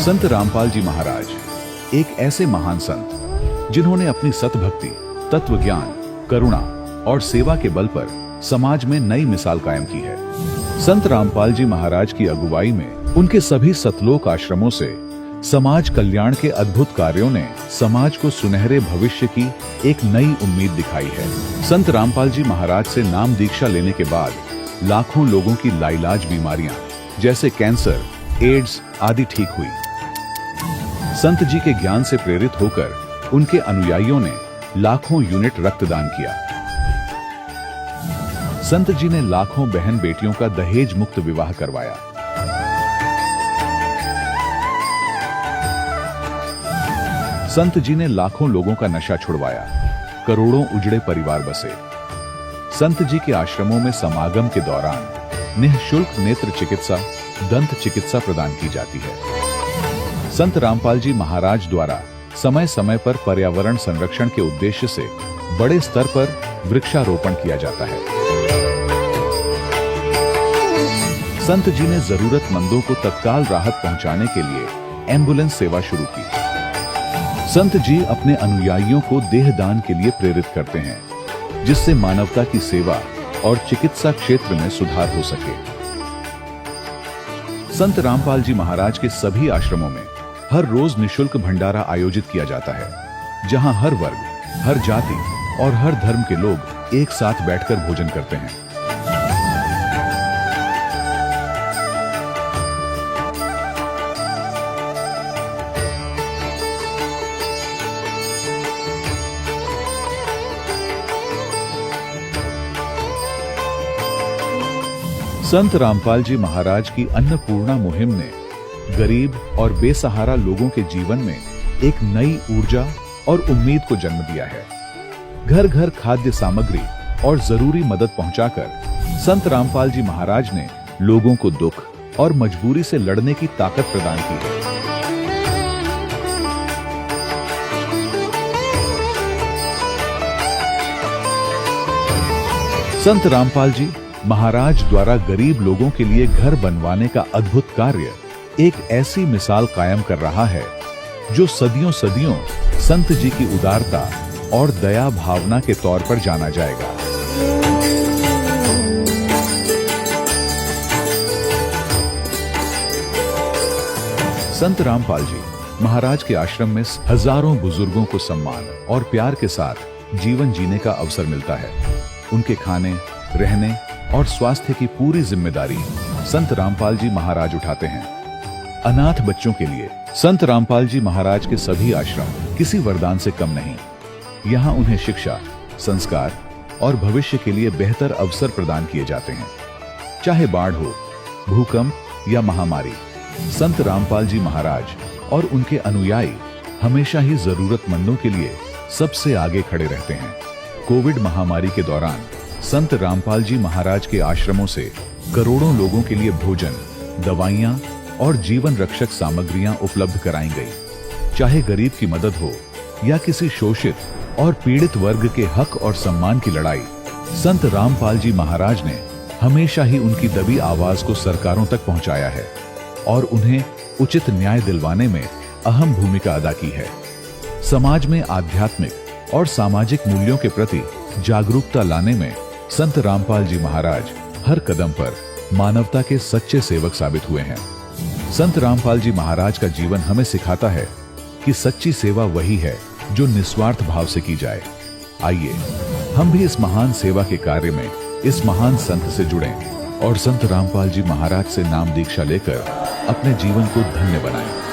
संत रामपाल जी महाराज एक ऐसे महान संत जिन्होंने अपनी सतभक्ति, तत्व ज्ञान, करुणा और सेवा के बल पर समाज में नई मिसाल कायम की है। संत रामपाल जी महाराज की अगुवाई में उनके सभी सतलोक आश्रमों से समाज कल्याण के अद्भुत कार्यों ने समाज को सुनहरे भविष्य की एक नई उम्मीद दिखाई है। संत रामपाल जी महाराज से नाम दीक्षा लेने के बाद लाखों लोगों की लाइलाज बीमारियां जैसे कैंसर, एड्स आदि ठीक हुई। संत जी के ज्ञान से प्रेरित होकर उनके अनुयायियों ने लाखों यूनिट रक्तदान किया। संत जी ने लाखों बहन बेटियों का दहेज मुक्त विवाह करवाया। संत जी ने लाखों लोगों का नशा छुड़वाया, करोड़ों उजड़े परिवार बसे। संत जी के आश्रमों में समागम के दौरान निःशुल्क नेत्र चिकित्सा, दंत चिकित्सा प्रदान की जाती है। संत रामपाल जी महाराज द्वारा समय समय पर पर्यावरण संरक्षण के उद्देश्य से बड़े स्तर पर वृक्षारोपण किया जाता है। संत जी ने जरूरतमंदों को तत्काल राहत पहुंचाने के लिए एम्बुलेंस सेवा शुरू की। संत जी अपने अनुयायियों को देहदान के लिए प्रेरित करते हैं, जिससे मानवता की सेवा और चिकित्सा क्षेत्र में सुधार हो सके। संत रामपाल जी महाराज के सभी आश्रमों में हर रोज निःशुल्क भंडारा आयोजित किया जाता है, जहां हर वर्ग, हर जाति और हर धर्म के लोग एक साथ बैठकर भोजन करते हैं। संत रामपाल जी महाराज की अन्नपूर्णा मुहिम ने गरीब और बेसहारा लोगों के जीवन में एक नई ऊर्जा और उम्मीद को जन्म दिया है। घर घर खाद्य सामग्री और जरूरी मदद पहुंचाकर संत रामपाल जी महाराज ने लोगों को दुख और मजबूरी से लड़ने की ताकत प्रदान की है। संत रामपाल जी महाराज द्वारा गरीब लोगों के लिए घर बनवाने का अद्भुत कार्य एक ऐसी मिसाल कायम कर रहा है जो सदियों सदियों संत जी की उदारता और दया भावना के तौर पर जाना जाएगा। संत रामपाल जी महाराज के आश्रम में हजारों बुजुर्गों को सम्मान और प्यार के साथ जीवन जीने का अवसर मिलता है। उनके खाने, रहने और स्वास्थ्य की पूरी जिम्मेदारी संत रामपाल जी महाराज उठाते हैं। अनाथ बच्चों के लिए संत रामपाल जी महाराज के सभी आश्रम किसी वरदान से कम नहीं। यहाँ उन्हें शिक्षा, संस्कार और भविष्य के लिए बेहतर अवसर प्रदान किए जाते हैं। चाहे बाढ़ हो, भूकंप या महामारी, संत रामपाल जी महाराज और उनके अनुयायी हमेशा ही जरूरतमंदों के लिए सबसे आगे खड़े रहते हैं। कोविड महामारी के दौरान संत रामपाल जी महाराज के आश्रमों से करोड़ों लोगों के लिए भोजन, दवाइयां और जीवन रक्षक सामग्रियां उपलब्ध कराई गई। चाहे गरीब की मदद हो या किसी शोषित और पीड़ित वर्ग के हक और सम्मान की लड़ाई, संत रामपाल जी महाराज ने हमेशा ही उनकी दबी आवाज को सरकारों तक पहुंचाया है और उन्हें उचित न्याय दिलवाने में अहम भूमिका अदा की है। समाज में आध्यात्मिक और सामाजिक मूल्यों के प्रति जागरूकता लाने में संत रामपाल जी महाराज हर कदम पर मानवता के सच्चे सेवक साबित हुए हैं। संत रामपाल जी महाराज का जीवन हमें सिखाता है कि सच्ची सेवा वही है जो निस्वार्थ भाव से की जाए। आइए हम भी इस महान सेवा के कार्य में इस महान संत से जुड़ें और संत रामपाल जी महाराज से नाम दीक्षा लेकर अपने जीवन को धन्य बनाएं।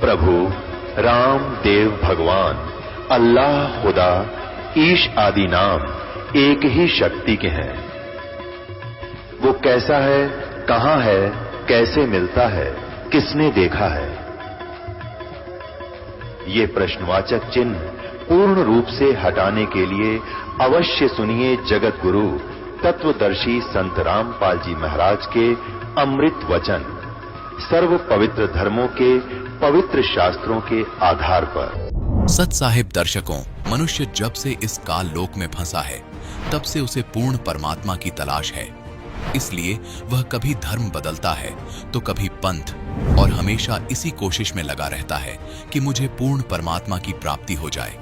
प्रभु राम देव भगवान अल्लाह खुदा ईश आदि नाम एक ही शक्ति के हैं। वो कैसा है, कहां है, कैसे मिलता है, किसने देखा है? ये प्रश्नवाचक चिन्ह पूर्ण रूप से हटाने के लिए अवश्य सुनिए जगत गुरु तत्वदर्शी संत रामपाल जी महाराज के अमृत वचन, सर्व पवित्र धर्मों के पवित्र शास्त्रों के आधार पर। सत साहिब दर्शकों, मनुष्य जब से इस काल लोक में फंसा है तब से उसे पूर्ण परमात्मा की तलाश है। इसलिए वह कभी धर्म बदलता है तो कभी पंथ, और हमेशा इसी कोशिश में लगा रहता है कि मुझे पूर्ण परमात्मा की प्राप्ति हो जाए।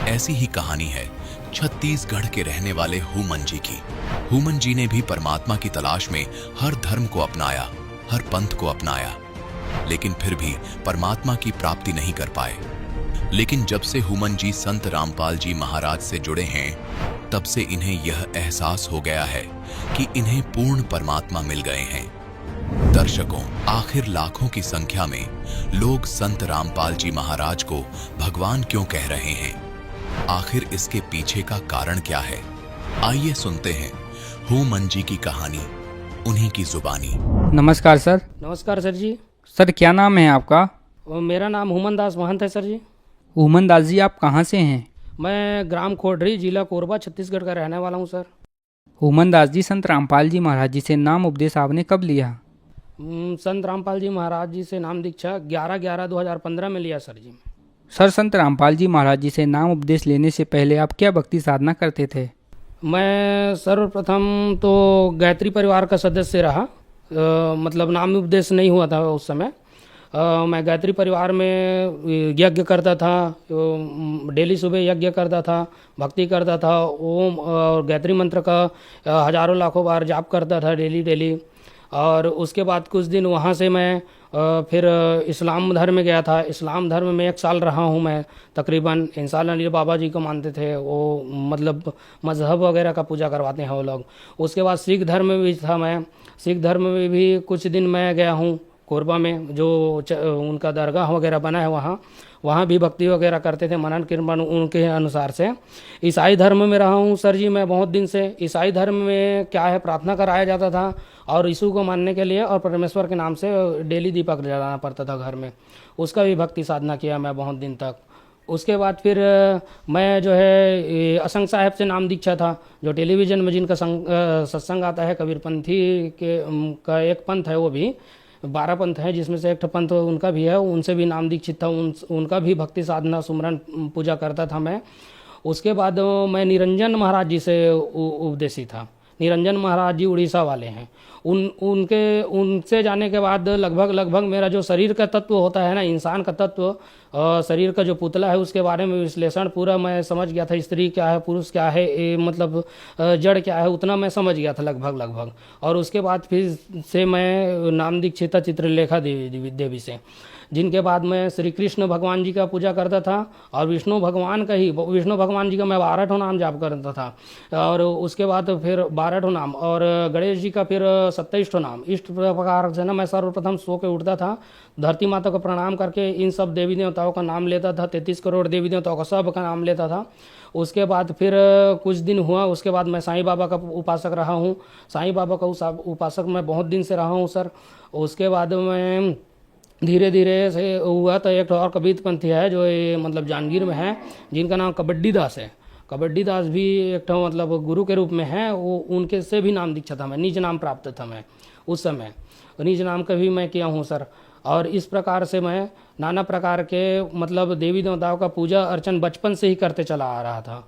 ऐसी ही कहानी है छत्तीसगढ़ के रहने वाले हुमन जी की। हुमन जी ने भी परमात्मा की तलाश में हर धर्म को अपनाया, हर पंथ को अपनाया, लेकिन फिर भी परमात्मा की प्राप्ति नहीं कर पाए। लेकिन जब से हुमन जी संत रामपाल जी महाराज से जुड़े हैं, तब से इन्हें यह एहसास हो गया है कि इन्हें पूर्ण परमात्मा मिल गए हैं। दर्शकों, आखिर लाखों की संख्या में लोग संत रामपाल जी महाराज को भगवान क्यों कह रहे हैं? आखिर इसके पीछे का कारण क्या है? आइए सुनते हैं हुमन जी की कहानी, उन्हीं की जुबानी। नमस्कार सर। नमस्कार सर जी। सर क्या नाम है आपका? मेरा नाम हुमन दास महंत है सर जी। हुमन दास जी, आप कहाँ से हैं? मैं ग्राम खोडरी, जिला कोरबा, छत्तीसगढ़ का रहने वाला हूँ सर। हुमन दास जी, संत रामपाल जी महाराज जी से नाम उपदेश आपने कब लिया? संत रामपाल जी महाराज जी से नाम दीक्षा 11/11/2015 में लिया सर जी। सर, संत रामपाल जी महाराज जी से नाम उपदेश लेने से पहले आप क्या भक्ति साधना करते थे? मैं सर्वप्रथम तो गायत्री परिवार का सदस्य रहा। मतलब नाम उपदेश नहीं हुआ था उस समय। मैं गायत्री परिवार में यज्ञ करता था, डेली सुबह यज्ञ करता था, भक्ति करता था, ओम और गायत्री मंत्र का हजारों लाखों बार जाप करता था डेली। और उसके बाद कुछ दिन वहाँ से मैं फिर इस्लाम धर्म में गया था। इस्लाम धर्म में 1 साल रहा हूँ मैं तकरीबन। इंसान अली बाबा जी को मानते थे वो, मतलब मजहब वगैरह का पूजा करवाते हैं वो लोग। उसके बाद सिख धर्म में भी था मैं। सिख धर्म में भी कुछ दिन मैं गया हूँ कोरबा में, जो उनका दरगाह वगैरह बना है वहाँ भी भक्ति वगैरह करते थे, मनन कीर्तन उनके अनुसार से। ईसाई धर्म में रहा हूँ सर जी मैं बहुत दिन से। ईसाई धर्म में क्या है, प्रार्थना कराया जाता था और यीशु को मानने के लिए और परमेश्वर के नाम से डेली दीपक जलाना पड़ता था घर में। उसका भी भक्ति साधना किया मैं बहुत दिन तक। उसके बाद फिर मैं जो है असंग साहब से नाम दीक्षा था, जो टेलीविज़न में जिनका सत्संग आता है, कबीरपंथी के का एक पंथ है, वो भी 12 पंथ हैं जिसमें से एक पंथ उनका भी है। उनसे भी नाम दीक्षित था। उनका भी भक्ति साधना सुमरन पूजा करता था मैं। उसके बाद मैं निरंजन महाराज जी से उपदेशी था। निरंजन महाराज जी उड़ीसा वाले हैं। उनसे जाने के बाद लगभग मेरा जो शरीर का तत्व होता है ना, इंसान का तत्व, शरीर का जो पुतला है, उसके बारे में विश्लेषण पूरा मैं समझ गया था। स्त्री क्या है, पुरुष क्या है, मतलब जड़ क्या है, उतना मैं समझ गया था लगभग। और उसके बाद फिर से मैं नाम दीक्षित चित्रलेखा देवी से, जिनके बाद मैं श्री कृष्ण भगवान जी का पूजा करता था और विष्णु भगवान जी का मैं 12 ठो नाम जाप करता था। और उसके बाद फिर 12 ठो नाम, और गणेश जी का फिर 27 ठो नाम। इस प्रकार से ना मैं सर्वप्रथम सो के उठता था, धरती माता को प्रणाम करके इन सब देवी देवताओं का नाम लेता था। 33 करोड़ देवी देवताओं का सब का नाम लेता था। उसके बाद फिर कुछ दिन हुआ, उसके बाद मैं साईं बाबा का उपासक रहा हूँ। साईं बाबा का उपासक मैं बहुत दिन से रहा हूँ सर। उसके बाद मैं धीरे धीरे से हुआ तो एक और कबीरपंथी है जो ये मतलब जांजगीर में है, जिनका नाम कबड्डी दास है। कबड्डी दास भी एक मतलब गुरु के रूप में है। वो उनके से भी नाम दीक्षा था मैं, निज नाम प्राप्त था मैं उस समय। निज नाम का भी मैं किया हूँ सर। और इस प्रकार से मैं नाना प्रकार के मतलब देवी देवताओं का पूजा अर्चन बचपन से ही करते चला आ रहा था।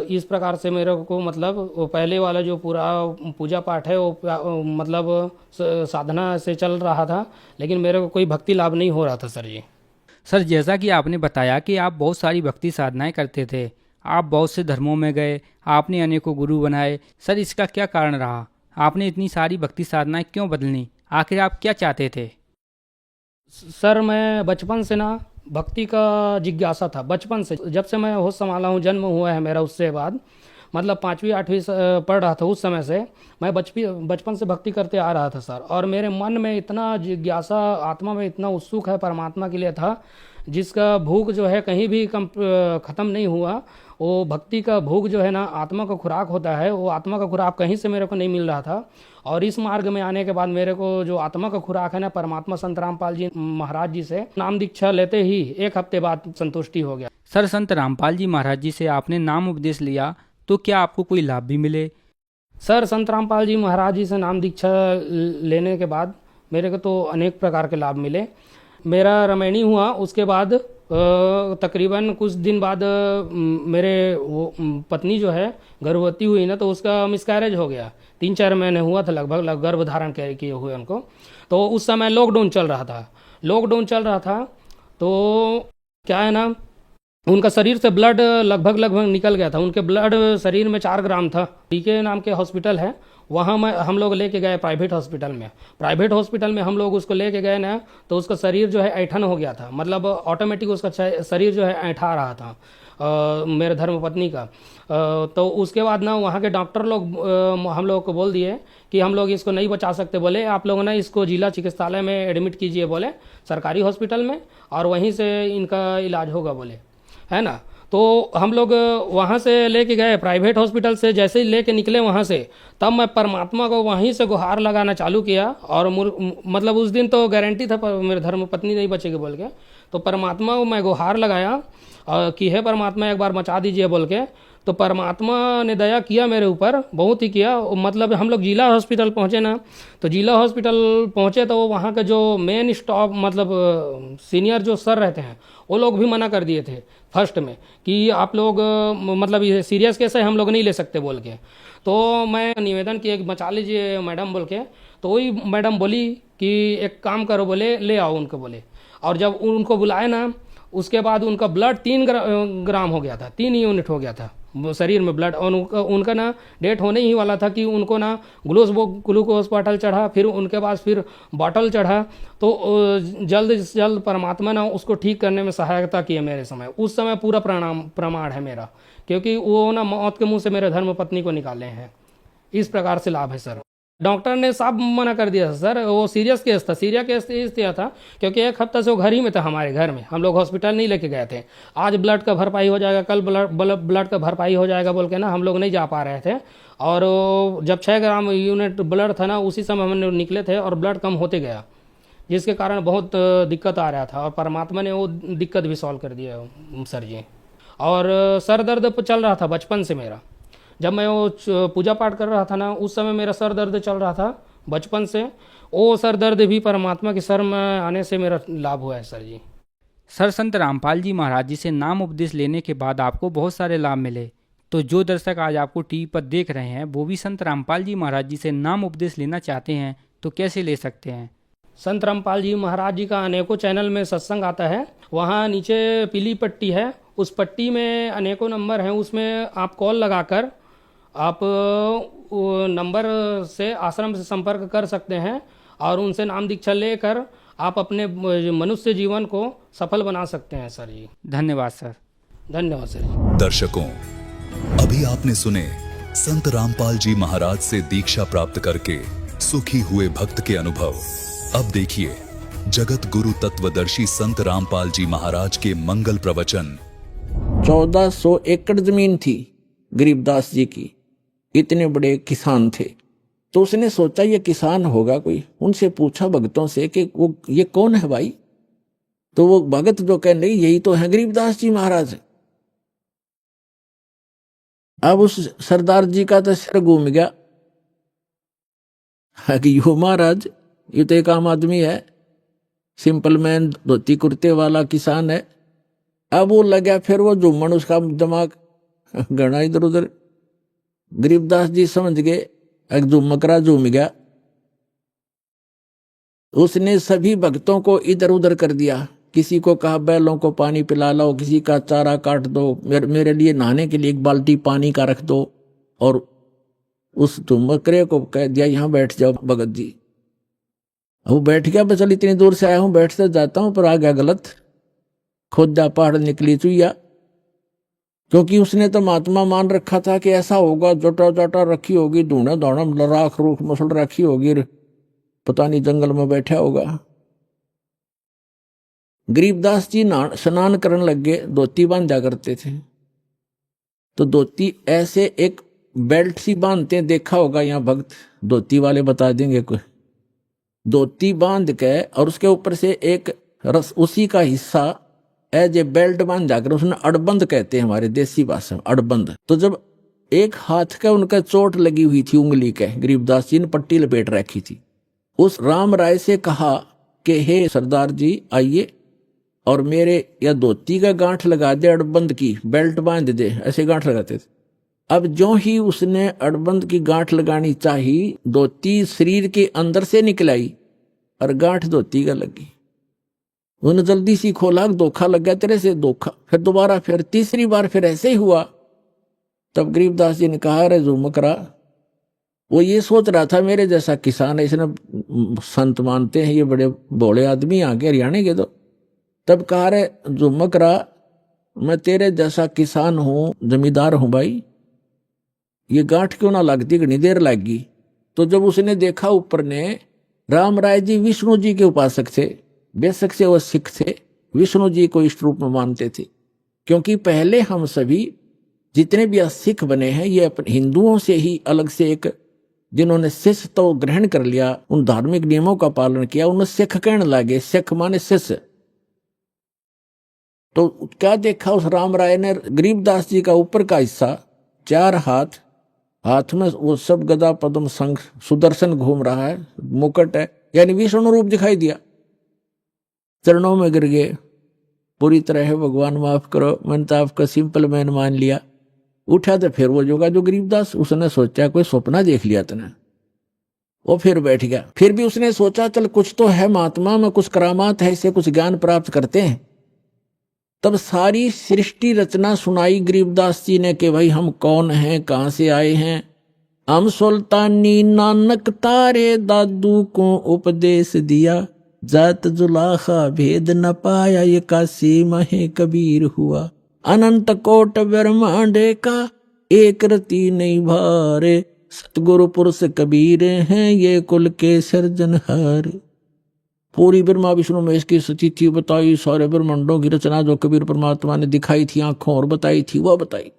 इस प्रकार से मेरे को मतलब वो पहले वाला जो पूरा पूजा पाठ है वो मतलब साधना से चल रहा था, लेकिन मेरे को कोई भक्ति लाभ नहीं हो रहा था सर जी। सर, जैसा कि आपने बताया कि आप बहुत सारी भक्ति साधनाएं करते थे, आप बहुत से धर्मों में गए, आपने अनेकों गुरु बनाए। सर, इसका क्या कारण रहा? आपने इतनी सारी भक्ति साधनाएं क्यों बदलनी? आखिर आप क्या चाहते थे? सर, मैं बचपन से ना भक्ति का जिज्ञासा था। बचपन से, जब से मैं होश संभाला हूँ, जन्म हुआ है मेरा, उससे बाद मतलब 5वीं 8वीं पढ़ रहा था उस समय से मैं बचपन से भक्ति करते आ रहा था सर। और मेरे मन में इतना जिज्ञासा, आत्मा में इतना उत्सुक है परमात्मा के लिए था, जिसका भूख जो है कहीं भी ख़त्म नहीं हुआ। वो भक्ति का भूख जो है ना, आत्मा का खुराक होता है, वो आत्मा का खुराक कहीं से मेरे को नहीं मिल रहा था। और इस मार्ग में आने के बाद मेरे को जो आत्मा का खुराक है ना, परमात्मा संत रामपाल जी महाराज जी से नाम दीक्षा लेते ही 1 हफ्ते बाद संतुष्टि हो गया। सर, संत रामपाल जी महाराज जी से आपने नाम उपदेश लिया तो क्या आपको कोई लाभ भी मिले? सर, संत रामपाल जी महाराज जी से नाम दीक्षा लेने के बाद मेरे को तो अनेक प्रकार के लाभ मिले। मेरा रमैनी हुआ, उसके बाद तकरीबन कुछ दिन बाद मेरे वो पत्नी जो है गर्भवती हुई ना, तो उसका मिसकैरेज हो गया। 3-4 महीने हुआ था लगभग गर्भ धारण किए हुए उनको। तो उस समय लॉकडाउन चल रहा था। तो क्या है ना, उनका शरीर से ब्लड लगभग निकल गया था। उनके ब्लड शरीर में 4 ग्राम था। टीके नाम के हॉस्पिटल है, वहाँ हम लोग लेके गए प्राइवेट हॉस्पिटल में हम लोग उसको लेके गए ना, तो उसका शरीर जो है ऐठन हो गया था। मतलब ऑटोमेटिक उसका शरीर जो है ऐठा रहा था मेरे धर्मपत्नी का। तो उसके बाद ना वहाँ के डॉक्टर लोग हम लोग को बोल दिए कि हम लोग इसको नहीं बचा सकते, बोले आप लोग ना इसको जिला चिकित्सालय में एडमिट कीजिए, बोले सरकारी हॉस्पिटल में, और वहीं से इनका इलाज होगा, बोले, है ना। तो हम लोग वहाँ से लेके गए प्राइवेट हॉस्पिटल से। जैसे ही लेके निकले वहाँ से, तब मैं परमात्मा को वहीं से गुहार लगाना चालू किया। और मतलब उस दिन तो गारंटी था मेरे धर्मपत्नी नहीं बचेगी बोल के, तो परमात्मा को मैं गुहार लगाया कि हे परमात्मा एक बार बचा दीजिए बोल के। तो परमात्मा ने दया किया मेरे ऊपर, बहुत ही किया। मतलब हम लोग जिला हॉस्पिटल पहुँचे ना, तो जिला हॉस्पिटल पहुँचे तो वहाँ के जो मेन स्टाफ, मतलब सीनियर जो सर रहते हैं, वो लोग भी मना कर दिए थे फर्स्ट में कि आप लोग मतलब ये सीरियस केस है, हम लोग नहीं ले सकते बोल के। तो मैं निवेदन किया कि बचा लीजिए मैडम बोल के। तो वही मैडम बोली कि एक काम करो, बोले ले आओ उनको, बोले। और जब उनको बुलाए ना, उसके बाद उनका ब्लड 3 ग्राम हो गया था, 3 यूनिट हो गया था शरीर में ब्लड। और उनका ना डेट होने ही वाला था कि उनको ना ग्लूकोज बॉटल चढ़ा, फिर उनके बाद फिर बॉटल चढ़ा। तो जल्द से जल्द परमात्मा ने उसको ठीक करने में सहायता की है मेरे समय। उस समय पूरा प्रमाण है मेरा, क्योंकि वो ना मौत के मुंह से मेरे धर्मपत्नी को निकाले हैं। इस प्रकार से लाभ है सर। डॉक्टर ने सब मना कर दिया सर, वो सीरियस केस था, इसलिए था क्योंकि 1 हफ्ता से वो घर ही में था, हमारे घर में। हम लोग हॉस्पिटल नहीं लेके गए थे। आज ब्लड का भरपाई हो जाएगा, कल ब्लड का भरपाई हो जाएगा बोल के ना हम लोग नहीं जा पा रहे थे। और जब 6 ग्राम यूनिट ब्लड था ना, उसी समय हम निकले थे और ब्लड कम होते गया, जिसके कारण बहुत दिक्कत आ रहा था। और परमात्मा ने वो दिक्कत भी सॉल्व कर दिया सर जी। और सर दर्द चल रहा था बचपन से मेरा। जब मैं वो पूजा पाठ कर रहा था ना, उस समय मेरा सर दर्द चल रहा था बचपन से। वो सर दर्द भी परमात्मा के सर में आने से मेरा लाभ हुआ है सर जी। सर, संत रामपाल जी महाराज जी से नाम उपदेश लेने के बाद आपको बहुत सारे लाभ मिले। तो जो दर्शक आज आपको टीवी पर देख रहे हैं, वो भी संत रामपाल जी महाराज जी से नाम उपदेश लेना चाहते हैं, तो कैसे ले सकते हैं? संत रामपाल जी महाराज जी का अनेकों चैनल में सत्संग आता है। वहाँ नीचे पीली पट्टी है, उस पट्टी में अनेकों नंबर हैं। उसमें आप कॉल लगाकर आप नंबर से आश्रम से संपर्क कर सकते हैं और उनसे नाम दीक्षा लेकर आप अपने मनुष्य जीवन को सफल बना सकते हैं सर जी। धन्यवाद सर। धन्यवाद सर। दर्शकों, अभी आपने सुने संत रामपाल जी महाराज से दीक्षा प्राप्त करके सुखी हुए भक्त के अनुभव। अब देखिए जगत गुरु तत्वदर्शी संत रामपाल जी महाराज के मंगल प्रवचन। 1400 एकड़ जमीन थी गरीबदास जी की, इतने बड़े किसान थे। तो उसने सोचा ये किसान होगा कोई। उनसे पूछा भक्तों से कि वो ये कौन है भाई? तो वो भगत जो कह नहीं यही तो है गरीबदास जी महाराज। अब उस सरदार जी का तो सिर घूम गया कि यो महाराज ये तो एक आम आदमी है, सिंपल मैन, धोती कुर्ते वाला किसान है। अब वो लगा फिर वो झूमन, उसका दिमाग घना इधर उधर। गरीबदास जी समझ गए, एक झुमकरा झूम गया। उसने सभी भक्तों को इधर उधर कर दिया। किसी को कहा बैलों को पानी पिला लो, किसी का चारा काट दो, मेरे लिए नहाने के लिए 1 बाल्टी पानी का रख दो। और उस झुमकरे को कह दिया यहाँ बैठ जाओ भगत जी। वो बैठ गया, बस इतनी दूर से आया हूं, बैठते जाता हूं, पर आ गया गलत। खोदा पहाड़ निकली चुईया। क्योंकि उसने तो महात्मा मान रखा था कि ऐसा होगा, जटा जटा रखी होगी, धूना धौना राख रूख मसल रखी होगी, पता नहीं जंगल में बैठा होगा। गरीबदास जी स्नान करने लग गए, धोती बांधा करते थे, तो धोती ऐसे एक बेल्ट सी बांधते हैं, देखा होगा यहाँ भक्त धोती वाले बता देंगे कोई। धोती बांध के और उसके ऊपर से एक रस उसी का हिस्सा एज ए बेल्ट बांध जाकर उसने अड़बंद कहते हैं हमारे देसी भाषा में, अड़बंद। तो जब एक हाथ का उनका चोट लगी हुई थी उंगली के, गरीबदास जी ने पट्टी लपेट रखी थी, उस राम राय से कहा कि हे सरदार जी आइए और मेरे या धोती का गांठ लगा दे, अड़बंद की बेल्ट बांध दे, ऐसे गांठ लगाते थे। अब जो ही उसने अड़बंद की गांठ लगानी चाही, धोती शरीर के अंदर से निकलाई और गांठ धोती का लगी। उन्होंने जल्दी सी खोला, धोखा लग गया तेरे से, धोखा। फिर दोबारा, फिर तीसरी बार फिर ऐसे ही हुआ। तब गरीबदास जी ने कहा, अरे झुमकरा, वो ये सोच रहा था मेरे जैसा किसान है, इसने संत मानते हैं ये बड़े भोले आदमी आगे हरियाणा के। तो तब कहा, रे झुमकरा, मैं तेरे जैसा किसान हूं, जमींदार हूं भाई, ये गांठ क्यों ना लगती, घनी देर लगी। तो जब उसने देखा ऊपर ने, राम राय जी विष्णु जी के उपासक थे, बेशक से वो सिख थे, विष्णु जी को इष्ट रूप में मानते थे। क्योंकि पहले हम सभी जितने भी सिख बने हैं ये अपने हिंदुओं से ही अलग से एक, जिन्होंने शिष्य तो ग्रहण कर लिया, उन धार्मिक नियमों का पालन किया, उन्हें सिख कहने लगे। सिख माने शिष्य। तो क्या देखा उस राम राय ने, गरीबदास जी का ऊपर का हिस्सा, 4 हाथ, हाथ में वो सब गदा पद्म शंख सुदर्शन घूम रहा है, मुकुट है, यानी विष्णु रूप दिखाई दिया। चरणों में गिर गए, पूरी तरह है भगवान माफ करो, मैंने तो आपका सिंपल मैन मान लिया। उठा तो फिर वो जोगा जो गरीबदास, उसने सोचा कोई सपना देख लिया तने, वो फिर बैठ गया। फिर भी उसने सोचा चल कुछ तो है महात्मा में, कुछ करामात है, इससे कुछ ज्ञान प्राप्त करते हैं। तब सारी सृष्टि रचना सुनाई गरीबदास जी ने कि भाई हम कौन हैं, कहां से आए हैं। हम सुल्तानी नानक तारे दादू को उपदेश दिया, जात जुलाखा भेद न पाया, ये काशी महे कबीर हुआ। अनंत कोट ब्रह्मांड का एक रति नहीं भारे, सतगुरु पुरुष कबीर हैं ये कुल के सर्जनहार। पूरी ब्रह्मा विष्णु महेश की स्थिति बताई, सारे ब्रह्मांडों की रचना जो कबीर परमात्मा ने दिखाई थी आंखों और बताई थी, वह बताई।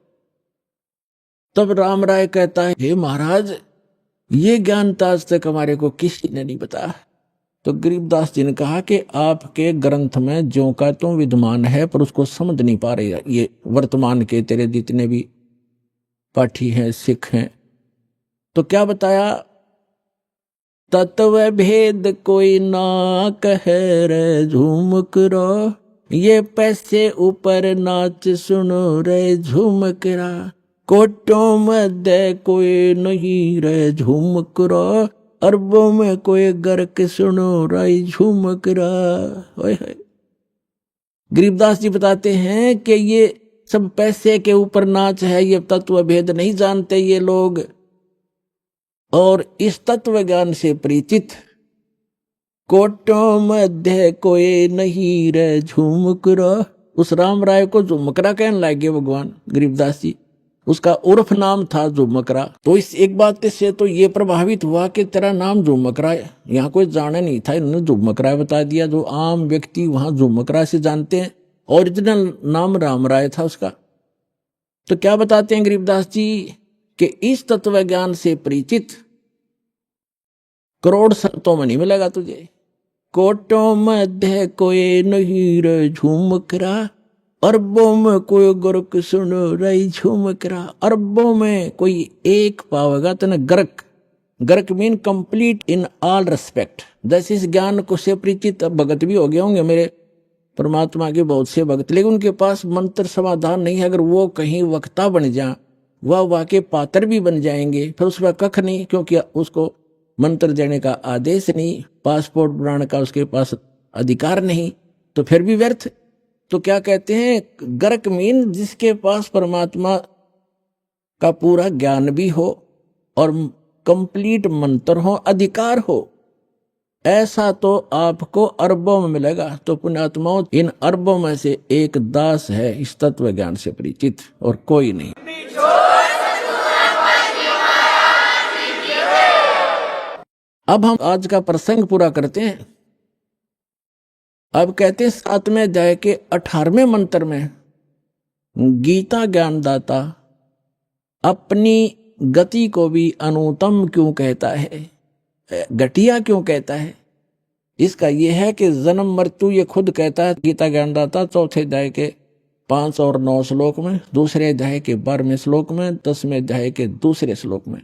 तब राम राय कहता है, हे महाराज, ये ज्ञान आज तक हमारे को किसी ने नहीं बताया। तो गरीबदास जी ने कहा कि आपके ग्रंथ में ज्यों का तो विद्यमान है, पर उसको समझ नहीं पा रहे ये वर्तमान के तेरे जितने भी पाठी हैं, सिख हैं। तो क्या बताया, तत्व भेद कोई ना कहे रे झुमकरा, ये पैसे ऊपर नाच सुनो रे झुमकरा, कोटों मध्य कोई नहीं रे झुमकरा, अरबों में कोई गर्क सुनो रे झुमकरा। गरीबदास जी बताते हैं कि ये सब पैसे के ऊपर नाच है, ये तत्व भेद नहीं जानते ये लोग, और इस तत्व ज्ञान से परिचित कोटों मध्य कोई नहीं रे झुमकरा। उस राम राय को झुमकरा कहने लगे भगवान गरीबदास जी, उसका उर्फ नाम था झुमकरा। तो इस एक बात से तो ये प्रभावित हुआ कि तेरा नाम झुमकरा है, यहाँ कोई जाने नहीं था, इन्होंने झुमकरा बता दिया। जो आम व्यक्ति वहां झुमकरा से जानते हैं, ओरिजिनल नाम राम राय था उसका। तो क्या बताते हैं गरीबदास जी कि इस तत्व ज्ञान से परिचित करोड़ संतों में नहीं मिलेगा तुझे। कोटों मध्य कोई नहीं रे झुमकरा, अरबों में कोई गर्क सुनो रे झुमकरा। अरबों में कोई एक पावेगा तेने गर्क। गर्क mean complete in all respect. जैसे इस ज्ञान को से परिचित भगत भी हो गए होंगे मेरे परमात्मा के बहुत से भक्त, लेकिन उनके पास मंत्र समाधान नहीं है। अगर वो कहीं वक्ता बन जाए, वह वाके पात्र भी बन जाएंगे, फिर उसका कख नहीं, क्योंकि उसको मंत्र देने का आदेश नहीं, पासपोर्ट बनाने का उसके पास अधिकार नहीं, तो फिर भी व्यर्थ। तो क्या कहते हैं, गर्क मीन जिसके पास परमात्मा का पूरा ज्ञान भी हो और कंप्लीट मंत्र हो, अधिकार हो, ऐसा तो आपको अरबों में मिलेगा। तो पुण्यात्माओं, इन अरबों में से एक दास है इस तत्व ज्ञान से परिचित, और कोई नहीं। अब हम आज का प्रसंग पूरा करते हैं। अब कहते हैं 7वें अध्याय के 18वें मंत्र में गीता ज्ञानदाता अपनी गति को भी अनुत्तम क्यों कहता है, घटिया क्यों कहता है? इसका यह है कि जन्म मृत्यु ये खुद कहता है गीता ज्ञानदाता 4थे अध्याय के 5 और 9 श्लोक में, दूसरे अध्याय के 12वें श्लोक में, 10वें अध्याय के दूसरे श्लोक में,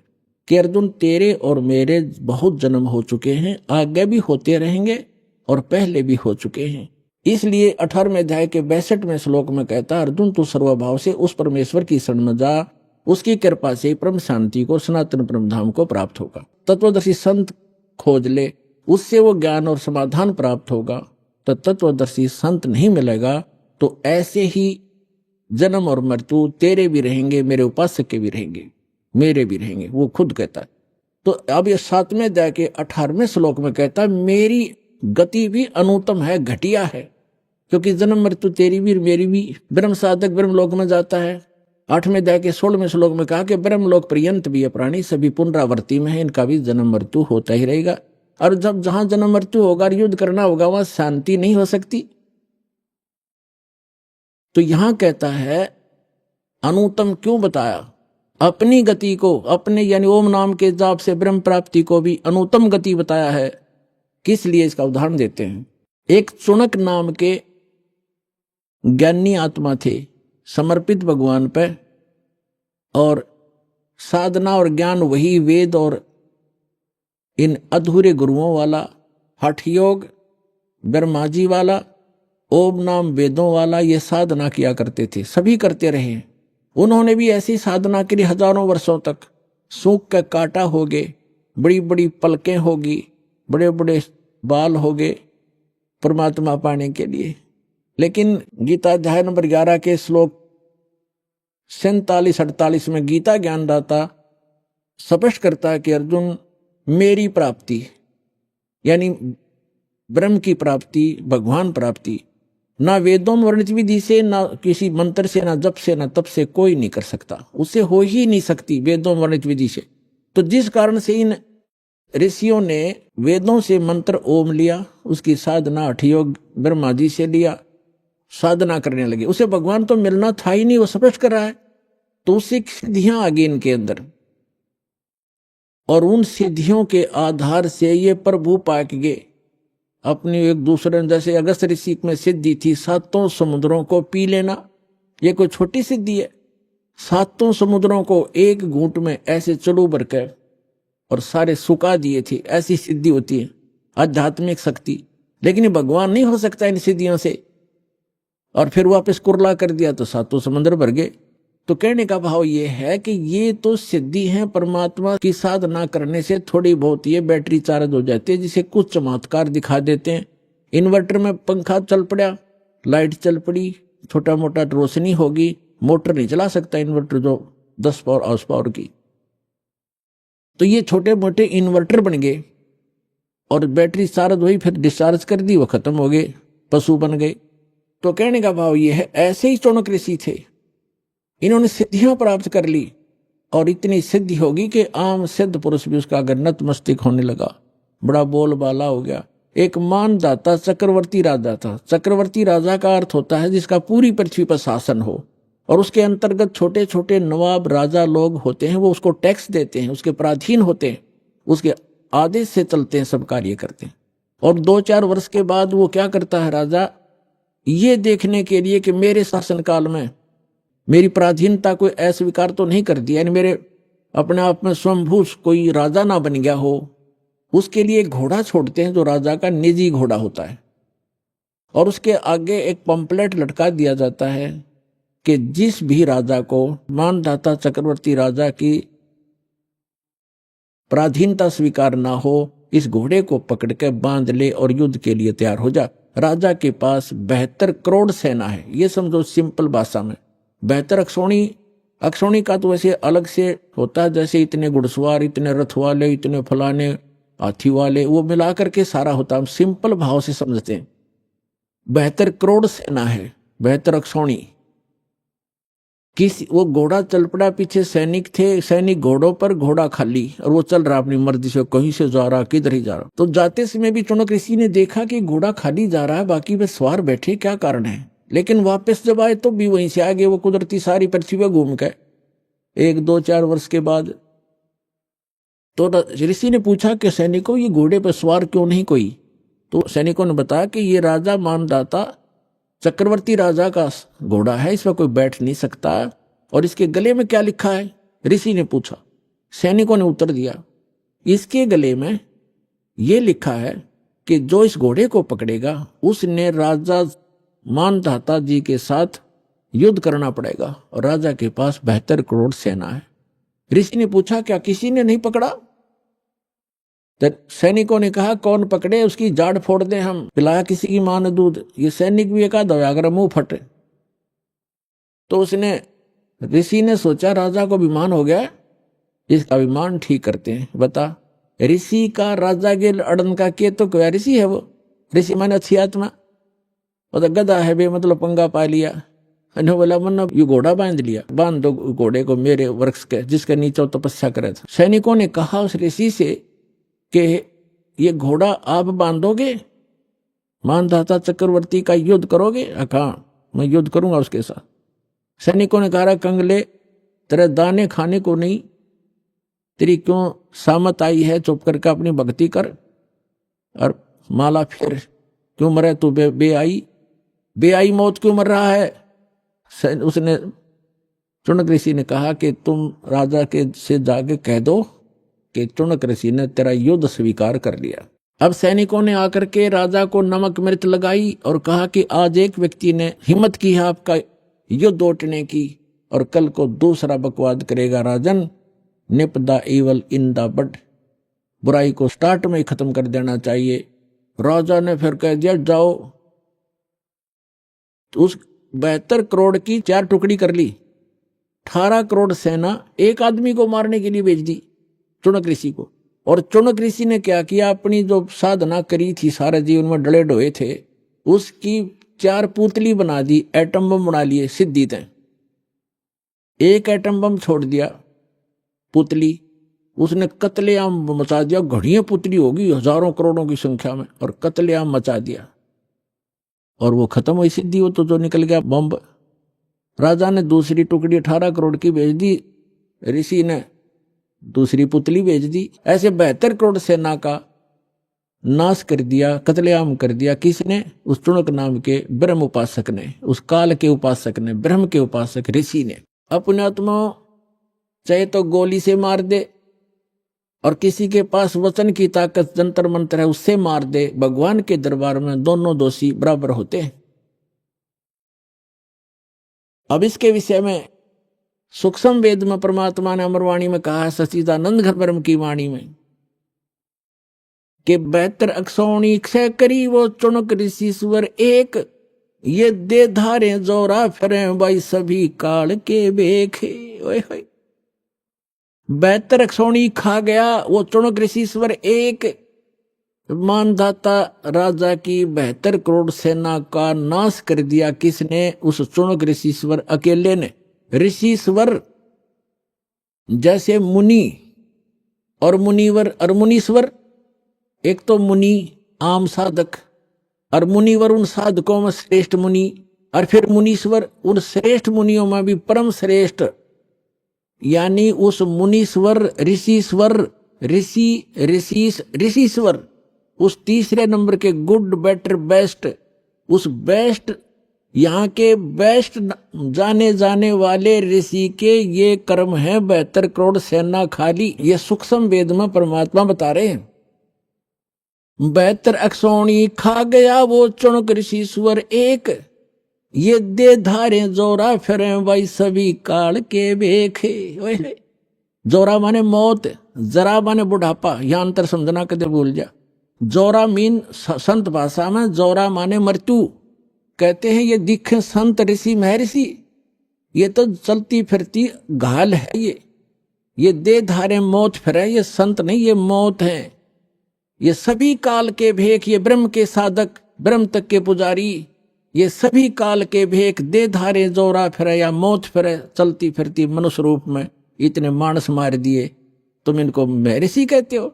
कि अर्जुन तेरे और मेरे बहुत जन्म हो चुके हैं, आगे भी होते रहेंगे और पहले भी हो चुके हैं। इसलिए 18वें अध्याय के 62वें श्लोक में कहता है अर्जुन तू सर्वभाव से उस परमेश्वर की शरण में जा, उसकी कृपा से परम शांति को, सनातन परम धाम को प्राप्त होगा। तत्वदर्शी संत खोज ले, उससे वो ज्ञान और समाधान प्राप्त होगा। तो तत्वदर्शी संत नहीं मिलेगा तो ऐसे ही जन्म और मृत्यु तेरे भी रहेंगे, मेरे उपासक के भी रहेंगे, मेरे भी रहेंगे, वो खुद कहता है। तो अब ये 7वें अध्याय के 18वें श्लोक में कहता है मेरी गति भी अनुत्तम है, घटिया है, क्योंकि जन्म मृत्यु तेरी भी मेरी भी। ब्रह्म साधक ब्रह्मलोक में जाता है। 8वें अध्याय के 16वें श्लोक में कहा कि ब्रह्मलोक पर्यंत भी ये प्राणी सभी पुनरावृत्ति में है, इनका भी जन्म मृत्यु होता ही रहेगा। और जब जहां जन्म मृत्यु होगा, युद्ध करना होगा, वहां शांति नहीं हो सकती। तो यहां कहता है अनुत्तम क्यों बताया? अपनी गति को, अपने यानी ओम नाम के जाप से ब्रह्म प्राप्ति को भी अनुत्तम गति बताया है। किस लिए? इसका उदाहरण देते हैं। एक चुनक नाम के ज्ञानी आत्मा थे, समर्पित भगवान पे, और साधना और ज्ञान वही वेद और इन अधूरे गुरुओं वाला, हठ योग ब्रह्मा जी वाला, ओम नाम वेदों वाला, ये साधना किया करते थे, सभी करते रहे। उन्होंने भी ऐसी साधना के लिए हजारों वर्षों तक सूख के काटा होगे, बड़ी बड़ी पलकें होगी, बड़े बड़े बाल होगे परमात्मा पाने के लिए। लेकिन गीता अध्याय नंबर 11 के श्लोक 47-48 में गीता ज्ञानदाता स्पष्ट करता है कि अर्जुन मेरी प्राप्ति यानी ब्रह्म की प्राप्ति, भगवान प्राप्ति ना वेदों में वर्णित विधि से, ना किसी मंत्र से, ना जप से, ना तप से कोई नहीं कर सकता, उससे हो ही नहीं सकती वेदों में वर्णित विधि से। तो जिस कारण से इन ऋषियों ने वेदों से मंत्र ओम लिया, उसकी साधना हठ योग ब्रह्मा जी से लिया, साधना करने लगे, उसे भगवान तो मिलना था ही नहीं, वो स्पष्ट कर रहा है। तो उससे सिद्धियां आ गई इनके अंदर, और उन सिद्धियों के आधार से ये प्रभु पाक गए अपनी एक दूसरे। जैसे अगस्त ऋषि में सिद्धि थी 7 समुद्रों को पी लेना, ये कोई छोटी सिद्धि है? 7 समुद्रों को एक घूंट में ऐसे चलू भर कर और सारे सुखा दिए थे, ऐसी सिद्धि होती है आध्यात्मिक शक्ति। लेकिन भगवान नहीं हो सकता इन सिद्धियों से। और फिर वापस कुरला कर दिया तो 7 समुद्र भर गए। तो कहने का भाव ये है कि ये तो सिद्धि है, परमात्मा की साधना करने से थोड़ी बहुत ये बैटरी चार्ज हो जाती है, जिसे कुछ चमत्कार दिखा देते हैं। इन्वर्टर में पंखा चल पड़ा, लाइट चल पड़ी, छोटा मोटा रोशनी होगी, मोटर नहीं चला सकता इन्वर्टर जो 10 पावर हाउस पावर की। तो ये छोटे मोटे इन्वर्टर बन गए और बैटरी चार्ज हुई, फिर डिस्चार्ज कर दी, वो खत्म हो गए, पशु बन गए। तो कहने का भाव ये है, ऐसे ही चौनक ऋषि थे, इन्होंने सिद्धियां प्राप्त कर ली और इतनी सिद्धि होगी कि आम सिद्ध पुरुष भी उसका अगर नतमस्तक होने लगा, बड़ा बोलबाला हो गया। एक मानदाता चक्रवर्ती राजा था। चक्रवर्ती राजा का अर्थ होता है जिसका पूरी पृथ्वी पर शासन हो, और उसके अंतर्गत छोटे छोटे नवाब राजा लोग होते हैं, वो उसको टैक्स देते हैं, उसके पराधीन होते हैं, उसके आदेश से चलते हैं, सब कार्य करते हैं। और 2-4 वर्ष के बाद वो क्या करता है राजा, ये देखने के लिए कि मेरे शासनकाल में मेरी पराधीनता कोई अस्वीकार तो नहीं कर दिया, यानी मेरे अपने आप में स्वयंभू कोई राजा ना बन गया हो, उसके लिए एक घोड़ा छोड़ते हैं जो राजा का निजी घोड़ा होता है, और उसके आगे एक पंपलेट लटका दिया जाता है कि जिस भी राजा को मानदाता चक्रवर्ती राजा की पराधीनता स्वीकार ना हो, इस घोड़े को पकड़ के बांध ले और युद्ध के लिए तैयार हो जा। राजा के पास 72 करोड़ सेना है, ये समझो सिंपल भाषा में। 72 अक्षौणी का तो वैसे अलग से होता है, जैसे इतने घुड़सवार, इतने रथ वाले, इतने फलाने हाथी वाले, वो मिला करके सारा होता, हम सिंपल भाव से समझते हैं। 72 करोड़ सेना है, 72 अक्षौणी, किसी वो घोड़ा चल पड़ा, पीछे सैनिक थे, सैनिक घोड़ों पर, घोड़ा खाली, और वो चल रहा अपनी मर्जी से, कहीं से जा रहा, किधर ही जा रहा। तो जाते समय भी चुनक ऋषि ने देखा कि घोड़ा खाली जा रहा है, बाकी वे सवार बैठे, क्या कारण है। लेकिन वापस जब आए तो भी वहीं से आगे वो कुदरती सारी पृथ्वी पर घूम गए। 1-2-4 वर्ष के बाद तो ऋषि ने पूछा कि सैनिकों, ये घोड़े पर सवार क्यों नहीं कोई। तो सैनिकों ने बताया कि ये राजा मानदाता चक्रवर्ती राजा का घोड़ा है, इस पर कोई बैठ नहीं सकता। और इसके गले में क्या लिखा है, ऋषि ने पूछा। सैनिकों ने उत्तर दिया, इसके गले में ये लिखा है कि जो इस घोड़े को पकड़ेगा उसने राजा मानदाता जी के साथ युद्ध करना पड़ेगा, और राजा के पास 72 करोड़ सेना है। ऋषि ने पूछा, क्या किसी ने नहीं पकड़ा। तो सैनिकों ने कहा, कौन पकड़े, उसकी जाड़ फोड़ दें हम, पिलाया किसी की मां ने दूध। ये सैनिक भी एक आधा अगर मुंह फटे। तो उसने, ऋषि ने सोचा राजा को अभिमान हो गया, इसका अभिमान ठीक करते हैं। बता, ऋषि का राजा के अड़न का के तो क्या ऋषि है वो, ऋषि माने अच्छी आत्मा। वो तो गधा है बे, मतलब पंगा पा लिया। बोला मन ये घोड़ा बांध लिया, बांध दो घोड़े को मेरे वृक्ष के जिसके नीचे तपस्या करे था। सैनिकों ने कहा उस ऋषि से कि ये घोड़ा आप बांधोगे, मानदाता चक्रवर्ती का युद्ध करोगे। कहा, मैं युद्ध करूंगा उसके साथ। सैनिकों ने कहा, कंगले, तेरे दाने खाने को नहीं, तेरी क्यों सामत आई है, चुप करके अपनी भक्ति कर, और माला फिर क्यों मरे तू, बेआई मौत क्यों मर रहा है। उसने, चुनक ऋषि ने कहा कि तुम राजा के से जाके कह दो कि चुनक ऋषि ने तेरा युद्ध स्वीकार कर लिया। अब सैनिकों ने आकर के राजा को नमक मिर्च लगाई और कहा कि आज एक व्यक्ति ने हिम्मत की है आपका युद्ध उठने की, और कल को दूसरा बकवाद करेगा। Rajan, nip the evil in the bud, बुराई को स्टार्ट में ही खत्म कर देना चाहिए। राजा ने फिर कह दिया, जाओ। तो उस 72 करोड़ की 4 टुकड़ी कर ली। 18 करोड़ सेना एक आदमी को मारने के लिए भेज दी, चुनक ऋषि को। और चुनक ऋषि ने क्या किया, अपनी जो साधना करी थी, सारे जीवन में डले ढोए थे, उसकी 4 पुतली बना दी, एटम बम बना लिए सिद्धि तय। एक एटम बम छोड़ दिया पुतली, उसने कत्लेआम मचा दिया। घड़ियां पुतली होगी हजारों करोड़ों की संख्या में, और कत्लेआम मचा दिया, और वो खत्म हुई सिद्धि। वो तो जो निकल गया बम। राजा ने दूसरी टुकड़ी 18 करोड़ की भेज दी, ऋषि ने दूसरी पुतली भेज दी। ऐसे 72 करोड़ सेना का नाश कर दिया, कत्लेआम कर दिया। किसने, उस चुनक नाम के ब्रह्म उपासक ने, उस काल के उपासक ने, ब्रह्म के उपासक ऋषि ने। अपने आत्मा चाहे तो गोली से मार दे, और किसी के पास वचन की ताकत जंतर मंत्र है उससे मार दे, भगवान के दरबार में दोनों दोषी बराबर होते हैं। अब इसके विषय में सूक्ष्म वेद में परमात्मा ने अमरवाणी में कहा है, सच्चिदानंद घर ब्रह्म की वाणी में, कि 72 अक्षौणी क्षय करी वो चुनक ऋषि सुवर एक, ये दे धारे जोरा फिरे भाई सभी काल के बेखे। 72 अक्षौणी खा गया वो चुनक ऋषिश्वर एक। मानदाता राजा की 72 करोड़ सेना का नाश कर दिया। किसने, उस चुनक ऋषिश्वर अकेले ने। ऋषिश्वर जैसे मुनि और मुनिवर और मुनीश्वर, एक तो मुनि आम साधक, और मुनिवर उन साधकों में श्रेष्ठ मुनि, और फिर मुनीश्वर उन श्रेष्ठ मुनियों में भी परम श्रेष्ठ, यानी उस मुनीश्वर ऋषिश्वर ऋषिश्वर उस तीसरे नंबर के गुड बेटर बेस्ट, उस बेस्ट यहाँ के बेस्ट जाने जाने वाले ऋषि के ये कर्म है 72 करोड़ सेना खाली। ये सूक्ष्म वेद में परमात्मा बता रहे हैं। 72 अक्षौणी खा गया वो चुनक ऋषिश्वर एक, ये दे धारे जोरा फिरे भाई सभी काल के बेखे। जोरा माने मौत, जरा माने बुढ़ापा, यहां अंतर समझना कदे भूल जा। जोरा मीन संत भाषा में जोरा माने मृत्यु। कहते हैं ये दिखे संत ऋषि महर्षि, ये तो चलती फिरती घाल है। ये दे धारे मौत फिरे, ये संत नहीं, ये मौत है। ये सभी काल के भेख, ये ब्रह्म के साधक, ब्रह्म तक के पुजारी, ये सभी काल के भेख, दे धारे जोरा फिरे या मौत फिरे, चलती फिरती मनुष्य रूप में इतने मानस मार दिए, तुम इनको महर्षि कहते हो।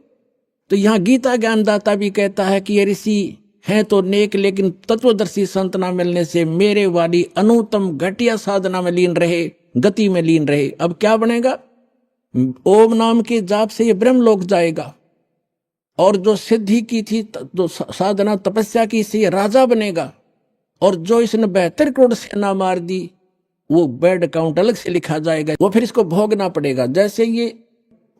तो यहाँ गीता ज्ञानदाता भी कहता है कि ये ऋषि हैं तो नेक, लेकिन तत्वदर्शी संत ना मिलने से मेरे वाली अनुत्तम घटिया साधना में लीन रहे, गति में लीन रहे। अब क्या बनेगा? ओम नाम के जाप से ये ब्रह्म लोक जाएगा, और जो सिद्धि की थी, जो साधना तपस्या की, से ये राजा बनेगा। और जो इसने 72 करोड़ सेना मार दी, वो बैड अकाउंट अलग से लिखा जाएगा, वो फिर इसको भोगना पड़ेगा। जैसे ये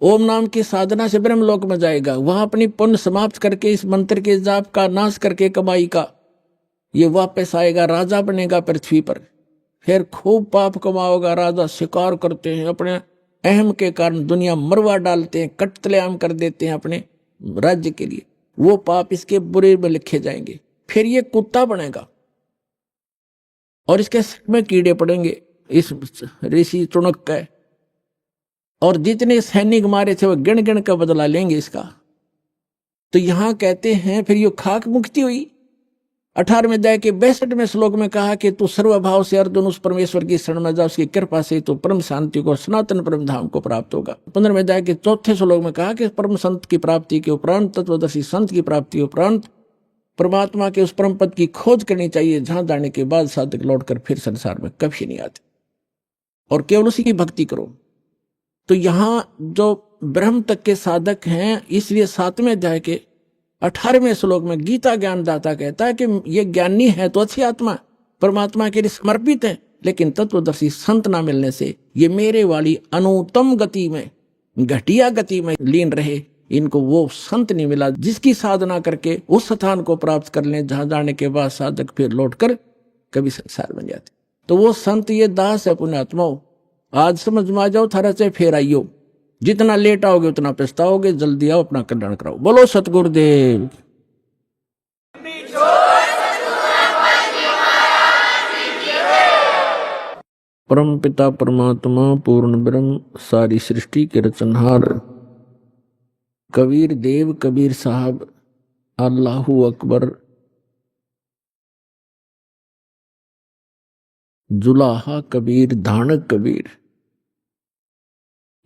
ओम नाम की साधना से ब्रह्म लोक में जाएगा, वहां अपनी पुण्य समाप्त करके इस मंत्र के जाप का नाश करके कमाई का ये वापस आएगा, राजा बनेगा पृथ्वी पर, फिर खूब पाप कमाओगा। राजा शिकार करते हैं, अपने अहम के कारण दुनिया मरवा डालते हैं, कत्लेआम कर देते हैं अपने राज्य के लिए, वो पाप इसके बुरे में लिखे जाएंगे। फिर ये कुत्ता बनेगा और इसके सिर में कीड़े पड़ेंगे, इस ऋषि चुनक का। और जितने सैनिक मारे थे वो गिन गिन का बदला लेंगे इसका। तो यहां कहते हैं फिर ये खाक मुक्ति हुई। 18वें अध्याय के 62वें श्लोक में कहा कि तू सर्वभाव से अर्जुन उस परमेश्वर की शरण में जा, उसकी कृपा से तो परम शांति को, सनातन परम धाम को प्राप्त होगा। 15वें अध्याय के 4थे श्लोक में कहा कि परम संत की प्राप्ति के उपरांत, तत्वदर्शी संत की प्राप्ति के उपरांत परमात्मा के उस परम पद की खोज करनी चाहिए, जहां जाने के बाद साधक लौटकर फिर संसार में कभी नहीं आते, और केवल उसी की भक्ति करो। तो यहां जो ब्रह्म तक के साधक हैं, इसलिए 7वें अध्याय के 18वें श्लोक में गीता ज्ञानदाता कहता है कि ये ज्ञानी है तो अच्छी आत्मा, परमात्मा के लिए समर्पित है, लेकिन तत्वदर्शी संत ना मिलने से ये मेरे वाली अनुत्तम गति में, घटिया गति में लीन रहे। इनको वो संत नहीं मिला जिसकी साधना करके उस स्थान को प्राप्त कर लें जहां जाने के बाद साधक फिर लौटकर कभी संसार बन जाते। तो वो संत ये दास है पुण्यात्माओं, आज समझ में आ जाओ, थारा से फेर आइयो। जितना लेट आओगे उतना पछताओगे, जल्दी आओ, अपना कल्याण कराओ। बोलो सतगुरुदेव। परम पिता परमात्मा पूर्ण ब्रह्म, सारी सृष्टि के रचनहार, कबीर देव कबीर साहब, अल्लाहू अकबर, जुलाहा कबीर, धानक कबीर,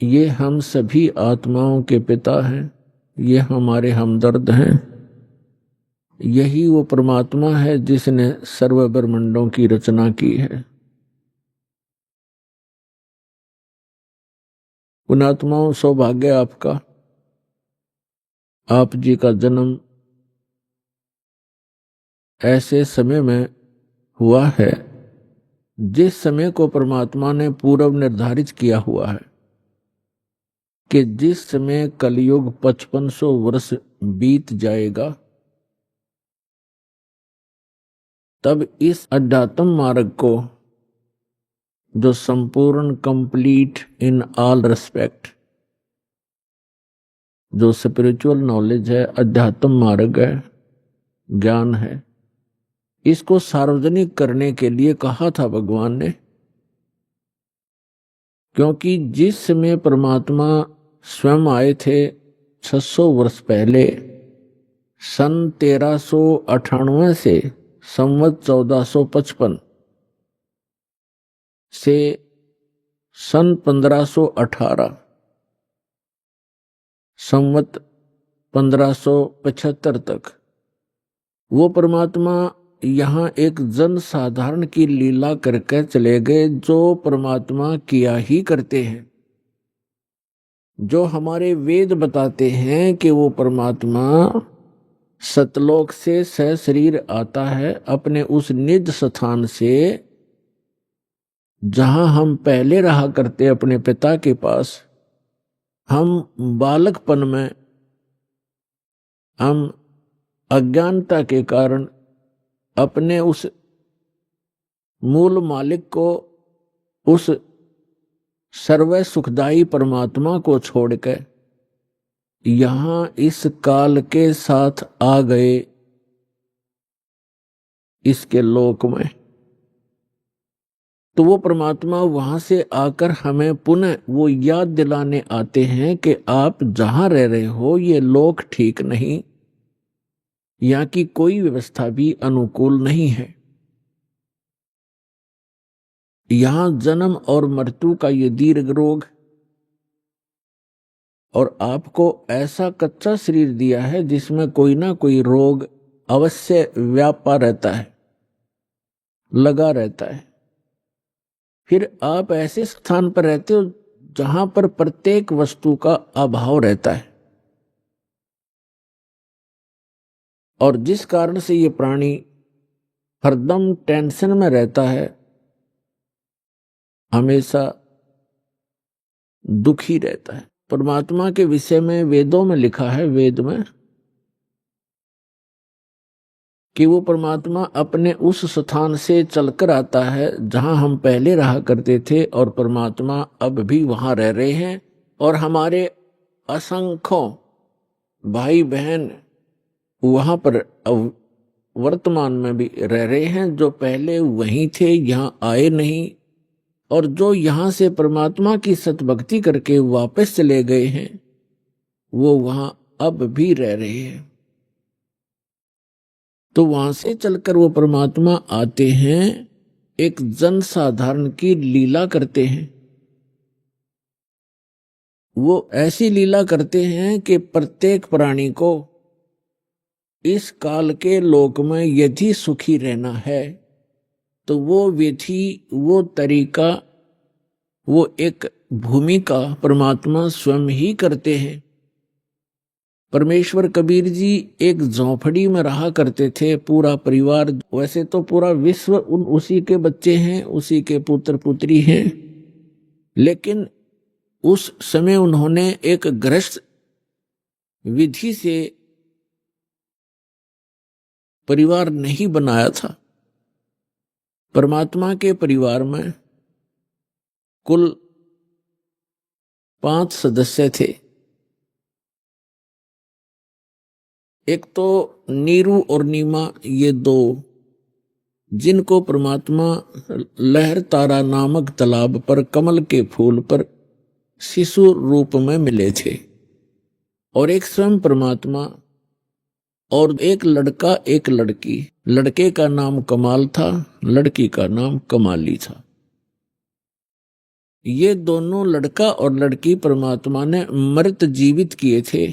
ये हम सभी आत्माओं के पिता हैं, ये हमारे हमदर्द हैं। यही वो परमात्मा है जिसने सर्व ब्रह्मांडों की रचना की है। पुण्यात्माओं, सौभाग्य आपका, आप जी का जन्म ऐसे समय में हुआ है जिस समय को परमात्मा ने पूर्व निर्धारित किया हुआ है कि जिस समय कलयुग 5500 वर्ष बीत जाएगा, तब इस अध्यात्म मार्ग को, जो संपूर्ण, कंप्लीट इन ऑल रिस्पेक्ट, जो स्पिरिचुअल नॉलेज है, अध्यात्म मार्ग है, ज्ञान है, इसको सार्वजनिक करने के लिए कहा था भगवान ने। क्योंकि जिस समय परमात्मा स्वयं आए थे 600 वर्ष पहले, सन 1398 से संवत 1455 से सन 1518 संवत 1575 तक वो परमात्मा यहाँ एक जन साधारण की लीला करके चले गए, जो परमात्मा किया ही करते हैं, जो हमारे वेद बताते हैं कि वो परमात्मा सतलोक से सशरीर आता है, अपने उस निज स्थान से जहां हम पहले रहा करते अपने पिता के पास। हम बालकपन में हम अज्ञानता के कारण अपने उस मूल मालिक को, उस सर्व सुखदायी परमात्मा को छोड़कर यहां इस काल के साथ आ गए इसके लोक में। तो वो परमात्मा वहां से आकर हमें पुनः वो याद दिलाने आते हैं कि आप जहां रह रहे हो ये लोक ठीक नहीं, यहाँ की कोई व्यवस्था भी अनुकूल नहीं है। यहाँ जन्म और मृत्यु का ये दीर्घ रोग, और आपको ऐसा कच्चा शरीर दिया है जिसमें कोई ना कोई रोग अवश्य व्यापा रहता है, लगा रहता है। फिर आप ऐसे स्थान पर रहते हो जहां पर प्रत्येक वस्तु का अभाव रहता है, और जिस कारण से ये प्राणी हरदम टेंशन में रहता है, हमेशा दुखी रहता है। परमात्मा के विषय में वेदों में लिखा है, वेद में, कि वो परमात्मा अपने उस स्थान से चलकर आता है जहां हम पहले रहा करते थे, और परमात्मा अब भी वहां रह रहे हैं, और हमारे असंख्यों भाई बहन वहां पर वर्तमान में भी रह रहे हैं, जो पहले वहीं थे, यहां आए नहीं, और जो यहां से परमात्मा की सतभक्ति करके वापस चले गए हैं, वो वहां अब भी रह रहे हैं। तो वहां से चलकर वो परमात्मा आते हैं, एक जन साधारण की लीला करते हैं। वो ऐसी लीला करते हैं कि प्रत्येक प्राणी को इस काल के लोक में यदि सुखी रहना है तो वो विधि, वो तरीका, वो एक भूमिका परमात्मा स्वयं ही करते हैं। परमेश्वर कबीर जी एक झोंपड़ी में रहा करते थे, पूरा परिवार, वैसे तो पूरा विश्व उसी के बच्चे हैं, उसी के पुत्र पुत्री हैं, लेकिन उस समय उन्होंने एक गृहस्थ विधि से परिवार नहीं बनाया था। परमात्मा के परिवार में कुल 5 सदस्य थे। एक तो नीरू और नीमा, ये 2, जिनको परमात्मा लहर तारा नामक तालाब पर कमल के फूल पर शिशु रूप में मिले थे, और एक स्वयं परमात्मा, और एक लड़का एक लड़की। लड़के का नाम कमाल था, लड़की का नाम कमाली था। ये दोनों, लड़का और लड़की, परमात्मा ने मृत जीवित किए थे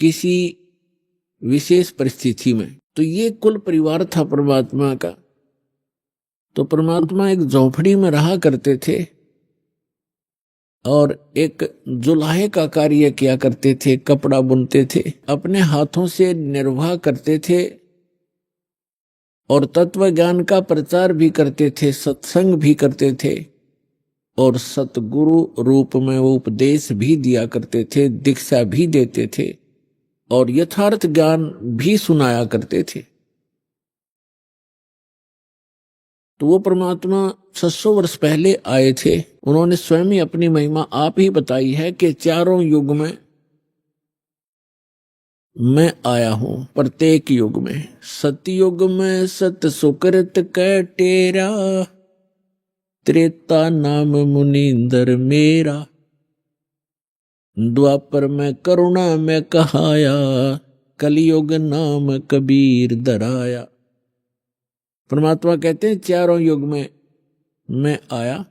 किसी विशेष परिस्थिति में। तो ये कुल परिवार था परमात्मा का। तो परमात्मा एक झोपड़ी में रहा करते थे और एक जुलाहे का कार्य किया करते थे, कपड़ा बुनते थे, अपने हाथों से निर्वाह करते थे, और तत्व ज्ञान का प्रचार भी करते थे, सत्संग भी करते थे, और सतगुरु रूप में वो उपदेश भी दिया करते थे, दीक्षा भी देते थे, और यथार्थ ज्ञान भी सुनाया करते थे। तो वो परमात्मा 600 वर्ष पहले आए थे। उन्होंने स्वयं ही अपनी महिमा आप ही बताई है कि चारों युग में मैं आया हूं, प्रत्येक युग में। सतयुग में सत सुकृत कै टेरा, त्रेता नाम मुनींदर मेरा, द्वापर में करुणा में कहाया, कलयुग नाम कबीर दराया। परमात्मा कहते हैं चारों युग में मैं आया,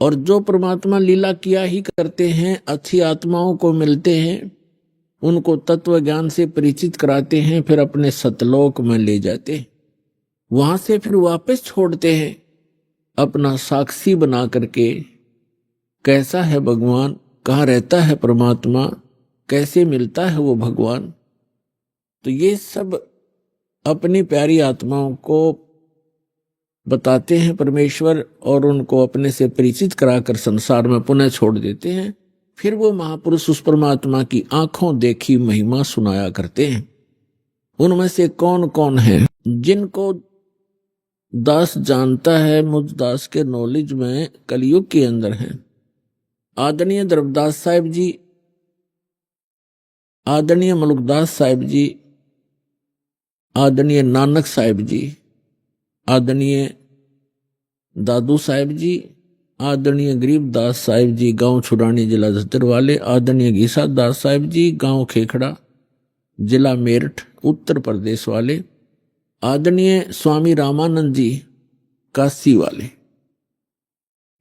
और जो परमात्मा लीला किया ही करते हैं, अच्छी आत्माओं को मिलते हैं, उनको तत्व ज्ञान से परिचित कराते हैं, फिर अपने सतलोक में ले जाते हैं, वहां से फिर वापस छोड़ते हैं अपना साक्षी बना करके। कैसा है भगवान, कहाँ रहता है परमात्मा, कैसे मिलता है वो भगवान। तो ये सब अपनी प्यारी आत्माओं को बताते हैं परमेश्वर, और उनको अपने से परिचित कराकर संसार में पुनः छोड़ देते हैं। फिर वो महापुरुष उस परमात्मा की आंखों देखी महिमा सुनाया करते हैं। उनमें से कौन कौन है जिनको दास जानता है, मुझ दास के नॉलेज में कलयुग के अंदर है। आदरणीय द्रवदास साहिब जी, आदरणीय मलुकदास साहिब जी, आदरणीय नानक साहिब जी, आदरणीय दादू साहिब जी, आदरणीय गरीबदास साहिब जी, गांव छुरानी, जिला झज्जर वाले, आदरणीय घीसा दास साहिब जी, गांव खेखड़ा, जिला मेरठ, उत्तर प्रदेश वाले, आदरणीय स्वामी रामानंद जी काशी वाले,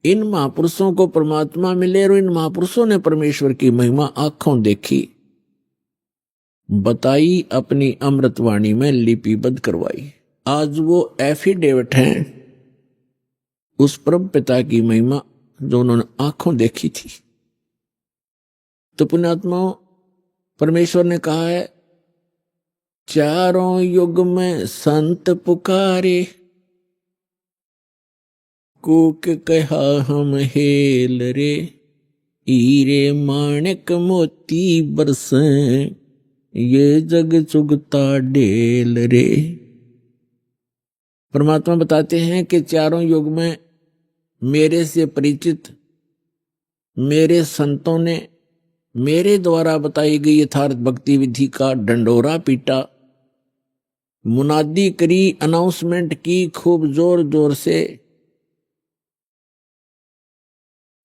इन महापुरुषों को परमात्मा मिले और इन महापुरुषों ने परमेश्वर की महिमा आंखों देखी, बताई, अपनी अमृतवाणी में लिपिबद्ध करवाई। आज वो एफिडेविट हैं उस परम पिता की महिमा जो उन्होंने आंखों देखी थी। तो पुण्यात्माओं, परमेश्वर ने कहा है, चारों युग में संत पुकारे, कूक कहा हम हेल रे, हीरे माणिक मोती बरसें, ये जग चुगता ढेल रे। परमात्मा बताते हैं कि चारों युग में मेरे से परिचित मेरे संतों ने मेरे द्वारा बताई गई यथार्थ भक्ति विधि का डंडोरा पीटा, मुनादी करी, अनाउंसमेंट की खूब जोर जोर से,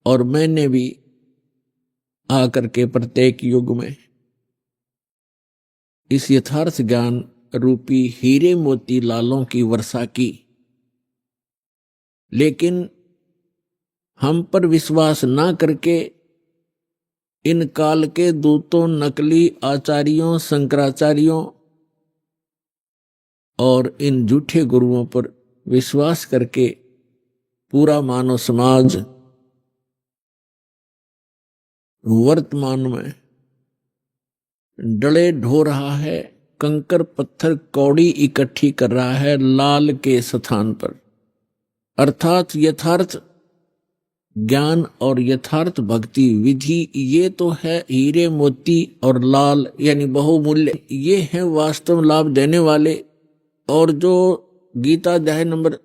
और मैंने भी आकर के प्रत्येक युग में इस यथार्थ ज्ञान रूपी हीरे मोती लालों की वर्षा की। लेकिन हम पर विश्वास ना करके इन काल के दूतों, नकली आचार्यों, शंकराचार्यों और इन झूठे गुरुओं पर विश्वास करके पूरा मानव समाज वर्तमान में डले ढो रहा है, कंकर पत्थर कौड़ी इकट्ठी कर रहा है लाल के स्थान पर। अर्थात यथार्थ ज्ञान और यथार्थ भक्ति विधि ये तो है हीरे मोती और लाल यानी बहुमूल्य, ये है वास्तव लाभ देने वाले। और जो गीता अध्याय नंबर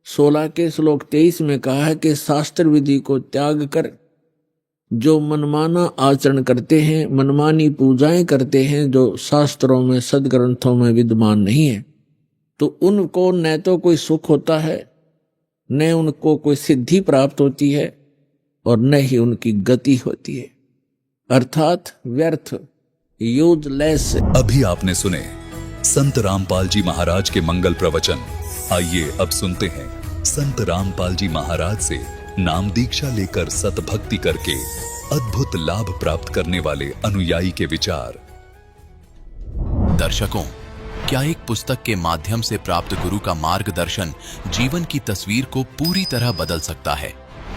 16 के श्लोक 23 में कहा है कि शास्त्र विधि को त्याग कर जो मनमाना आचरण करते हैं, मनमानी पूजाएं करते हैं जो शास्त्रों में सदग्रंथों में विद्यमान नहीं है, तो उनको न तो कोई सुख होता है, न उनको कोई सिद्धि प्राप्त होती है और न ही उनकी गति होती है, अर्थात व्यर्थ, यूजलेस। अभी आपने सुने संत रामपाल जी महाराज के मंगल प्रवचन। आइए अब सुनते हैं संत रामपाल जी महाराज से नाम दीक्षा लेकर सतभक्ति करके अद्भुत लाभ प्राप्त करने वाले अनुयायी के विचार। दर्शकों, क्या एक पुस्तक के माध्यम से प्राप्त गुरु का मार्गदर्शन जीवन की तस्वीर को पूरी तरह बदल सकता है?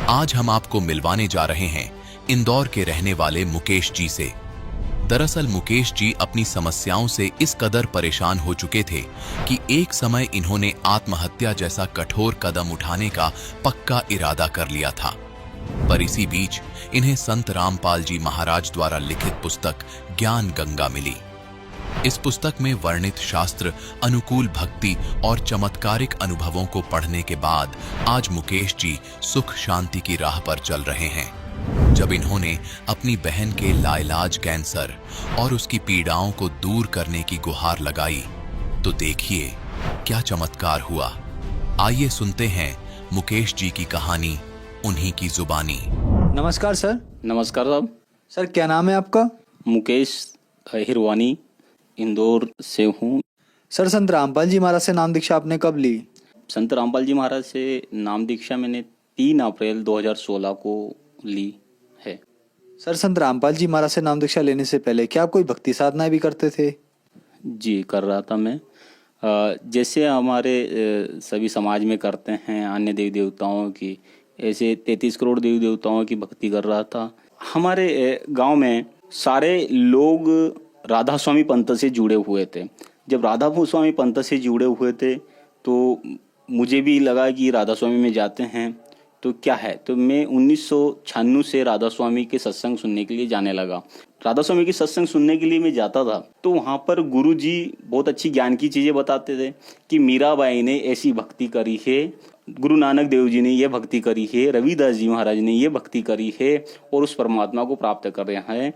आज हम आपको मिलवाने जा रहे हैं इंदौर के रहने वाले मुकेश जी से। दरअसल मुकेश जी अपनी समस्याओं से इस कदर परेशान हो चुके थे कि एक समय इन्होंने आत्महत्या जैसा कठोर कदम उठाने का पक्का इरादा कर लिया था। पर इसी बीच इन्हें संत रामपाल जी महाराज द्वारा लिखित पुस्तक ज्ञान गंगा मिली। इस पुस्तक में वर्णित शास्त्र, अनुकूल भक्ति और चमत्कारिक अनुभवों को पढ़ने के बाद आज मुकेश जी सुख शांति की राह पर चल रहे हैं। जब इन्होंने अपनी बहन के लाइलाज कैंसर और उसकी पीड़ाओं को दूर करने की गुहार लगाई, तो देखिए क्या चमत्कार हुआ। आइए सुनते हैं मुकेश जी की कहानी उन्हीं की जुबानी। नमस्कार सर। नमस्कार साहब। सर क्या नाम है आपका? मुकेश हिरवानी, इंदौर से हूँ। सर संत रामपाल जी महाराज से नाम दीक्षा आपने कब ली? संत रामपाल जी महाराज से नाम दीक्षा मैंने 3 अप्रैल 2016 को ली है। सर संत रामपाल जी महाराज से नाम दीक्षा लेने से पहले क्या आप कोई भक्ति साधना भी करते थे? जी कर रहा था मैं। जैसे हमारे सभी समाज में करते हैं अन्य देवी देवताओं की, ऐसे 33 करोड़ देवी देवताओं की भक्ति कर रहा था। हमारे गांव में सारे लोग राधा स्वामी पंथ से जुड़े हुए थे। जब राधा स्वामी पंथ से जुड़े हुए थे तो मुझे भी लगा कि राधा स्वामी में जाते हैं तो क्या है, तो मैं 1996 से राधा स्वामी के सत्संग सुनने के लिए जाने लगा। राधा स्वामी के सत्संग सुनने के लिए मैं जाता था तो वहाँ पर गुरु जी बहुत अच्छी ज्ञान की चीज़ें बताते थे कि मीराबाई ने ऐसी भक्ति करी है, गुरु नानक देव जी ने ये भक्ति करी है, रविदास जी महाराज ने ये भक्ति करी है और उस परमात्मा को प्राप्त कर रहे हैं।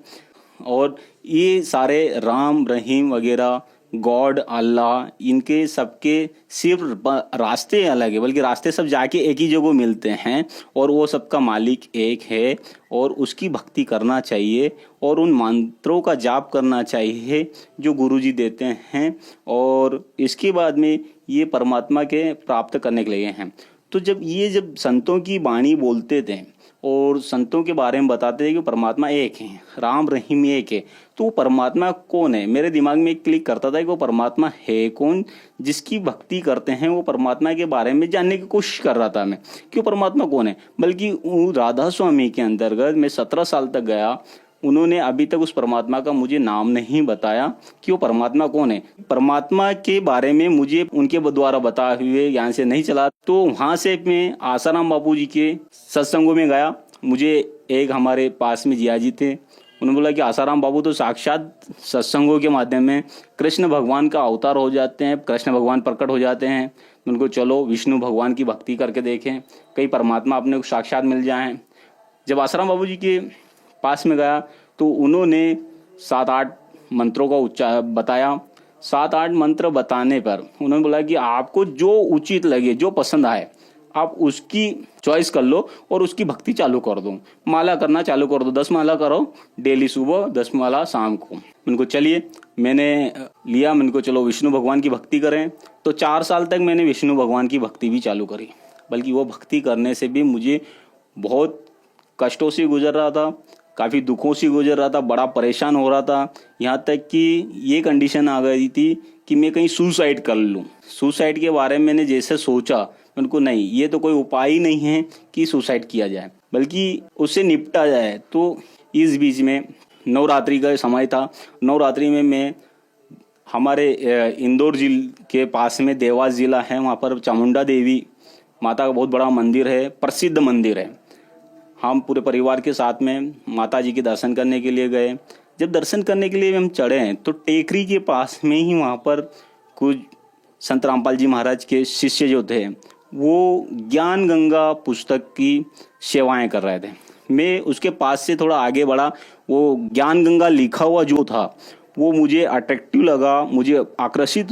और ये सारे राम रहीम वगैरह गॉड, अल्लाह, इनके सबके सिर्फ रास्ते अलग है, बल्कि रास्ते सब जाके एक ही जगह मिलते हैं और वो सबका मालिक एक है और उसकी भक्ति करना चाहिए और उन मंत्रों का जाप करना चाहिए जो गुरुजी देते हैं और इसके बाद में ये परमात्मा के प्राप्त करने के लिए हैं। तो जब संतों की वाणी बोलते थे और संतों के बारे में बताते थे कि परमात्मा एक है, राम रहीम एक है, तो वो परमात्मा कौन है, मेरे दिमाग में क्लिक करता था कि वो परमात्मा है कौन, जिसकी भक्ति करते हैं वो परमात्मा के बारे में जानने की कोशिश कर रहा था मैं कि वो परमात्मा कौन है। बल्कि राधा स्वामी के अंतर्गत मैं 17 साल तक गया, उन्होंने अभी तक उस परमात्मा का मुझे नाम नहीं बताया कि वो परमात्मा कौन है। परमात्मा के बारे में मुझे उनके द्वारा बताए हुए ज्ञान से नहीं चला। तो वहाँ से मैं आसाराम बापू जी के सत्संगों में गया। मुझे एक हमारे पास में जिया जी थे, उन्होंने बोला कि आसाराम बाबू तो साक्षात सत्संगों के माध्यम में कृष्ण भगवान का अवतार हो जाते हैं, कृष्ण भगवान प्रकट हो जाते हैं। उनको चलो विष्णु भगवान की भक्ति करके देखें, कहीं परमात्मा अपने को साक्षात मिल जाए। जब आसाराम बाबू जी के पास में गया तो उन्होंने 7-8 मंत्रों का उच्चारण बताया। 7-8 मंत्र बताने पर उन्होंने बोला कि आपको जो उचित लगे, जो पसंद आए, आप उसकी चॉइस कर लो और उसकी भक्ति चालू कर दो, माला करना चालू कर दो। 10 माला करो डेली सुबह, 10 माला शाम को। उनको चलिए मैंने लिया, मैंने को चलो विष्णु भगवान की भक्ति करें। तो 4 साल तक मैंने विष्णु भगवान की भक्ति भी चालू करी। बल्कि वो भक्ति करने से भी मुझे बहुत कष्टों से गुजर रहा था, काफ़ी दुखों से गुजर रहा था, बड़ा परेशान हो रहा था। यहाँ तक कि ये कंडीशन आ गई थी कि मैं कहीं सुसाइड कर लूँ। सुसाइड के बारे में मैंने जैसे सोचा, उनको नहीं, ये तो कोई उपाय ही नहीं है कि सुसाइड किया जाए, बल्कि उससे निपटा जाए। तो इस बीच में नवरात्रि का समय था। नवरात्रि में मैं हमारे इंदौर जिले के पास में देवास जिला है, वहाँ पर चामुंडा देवी माता का बहुत बड़ा मंदिर है, प्रसिद्ध मंदिर है। हम पूरे परिवार के साथ में माता जी के दर्शन करने के लिए गए। जब दर्शन करने के लिए हम चढ़े तो टेकरी के पास में ही वहाँ पर कुछ संत रामपाल जी महाराज के शिष्य जो थे वो ज्ञान गंगा पुस्तक की सेवाएं कर रहे थे। मैं उसके पास से थोड़ा आगे बढ़ा, वो ज्ञान गंगा लिखा हुआ जो था वो मुझे अट्रैक्टिव लगा, मुझे आकर्षित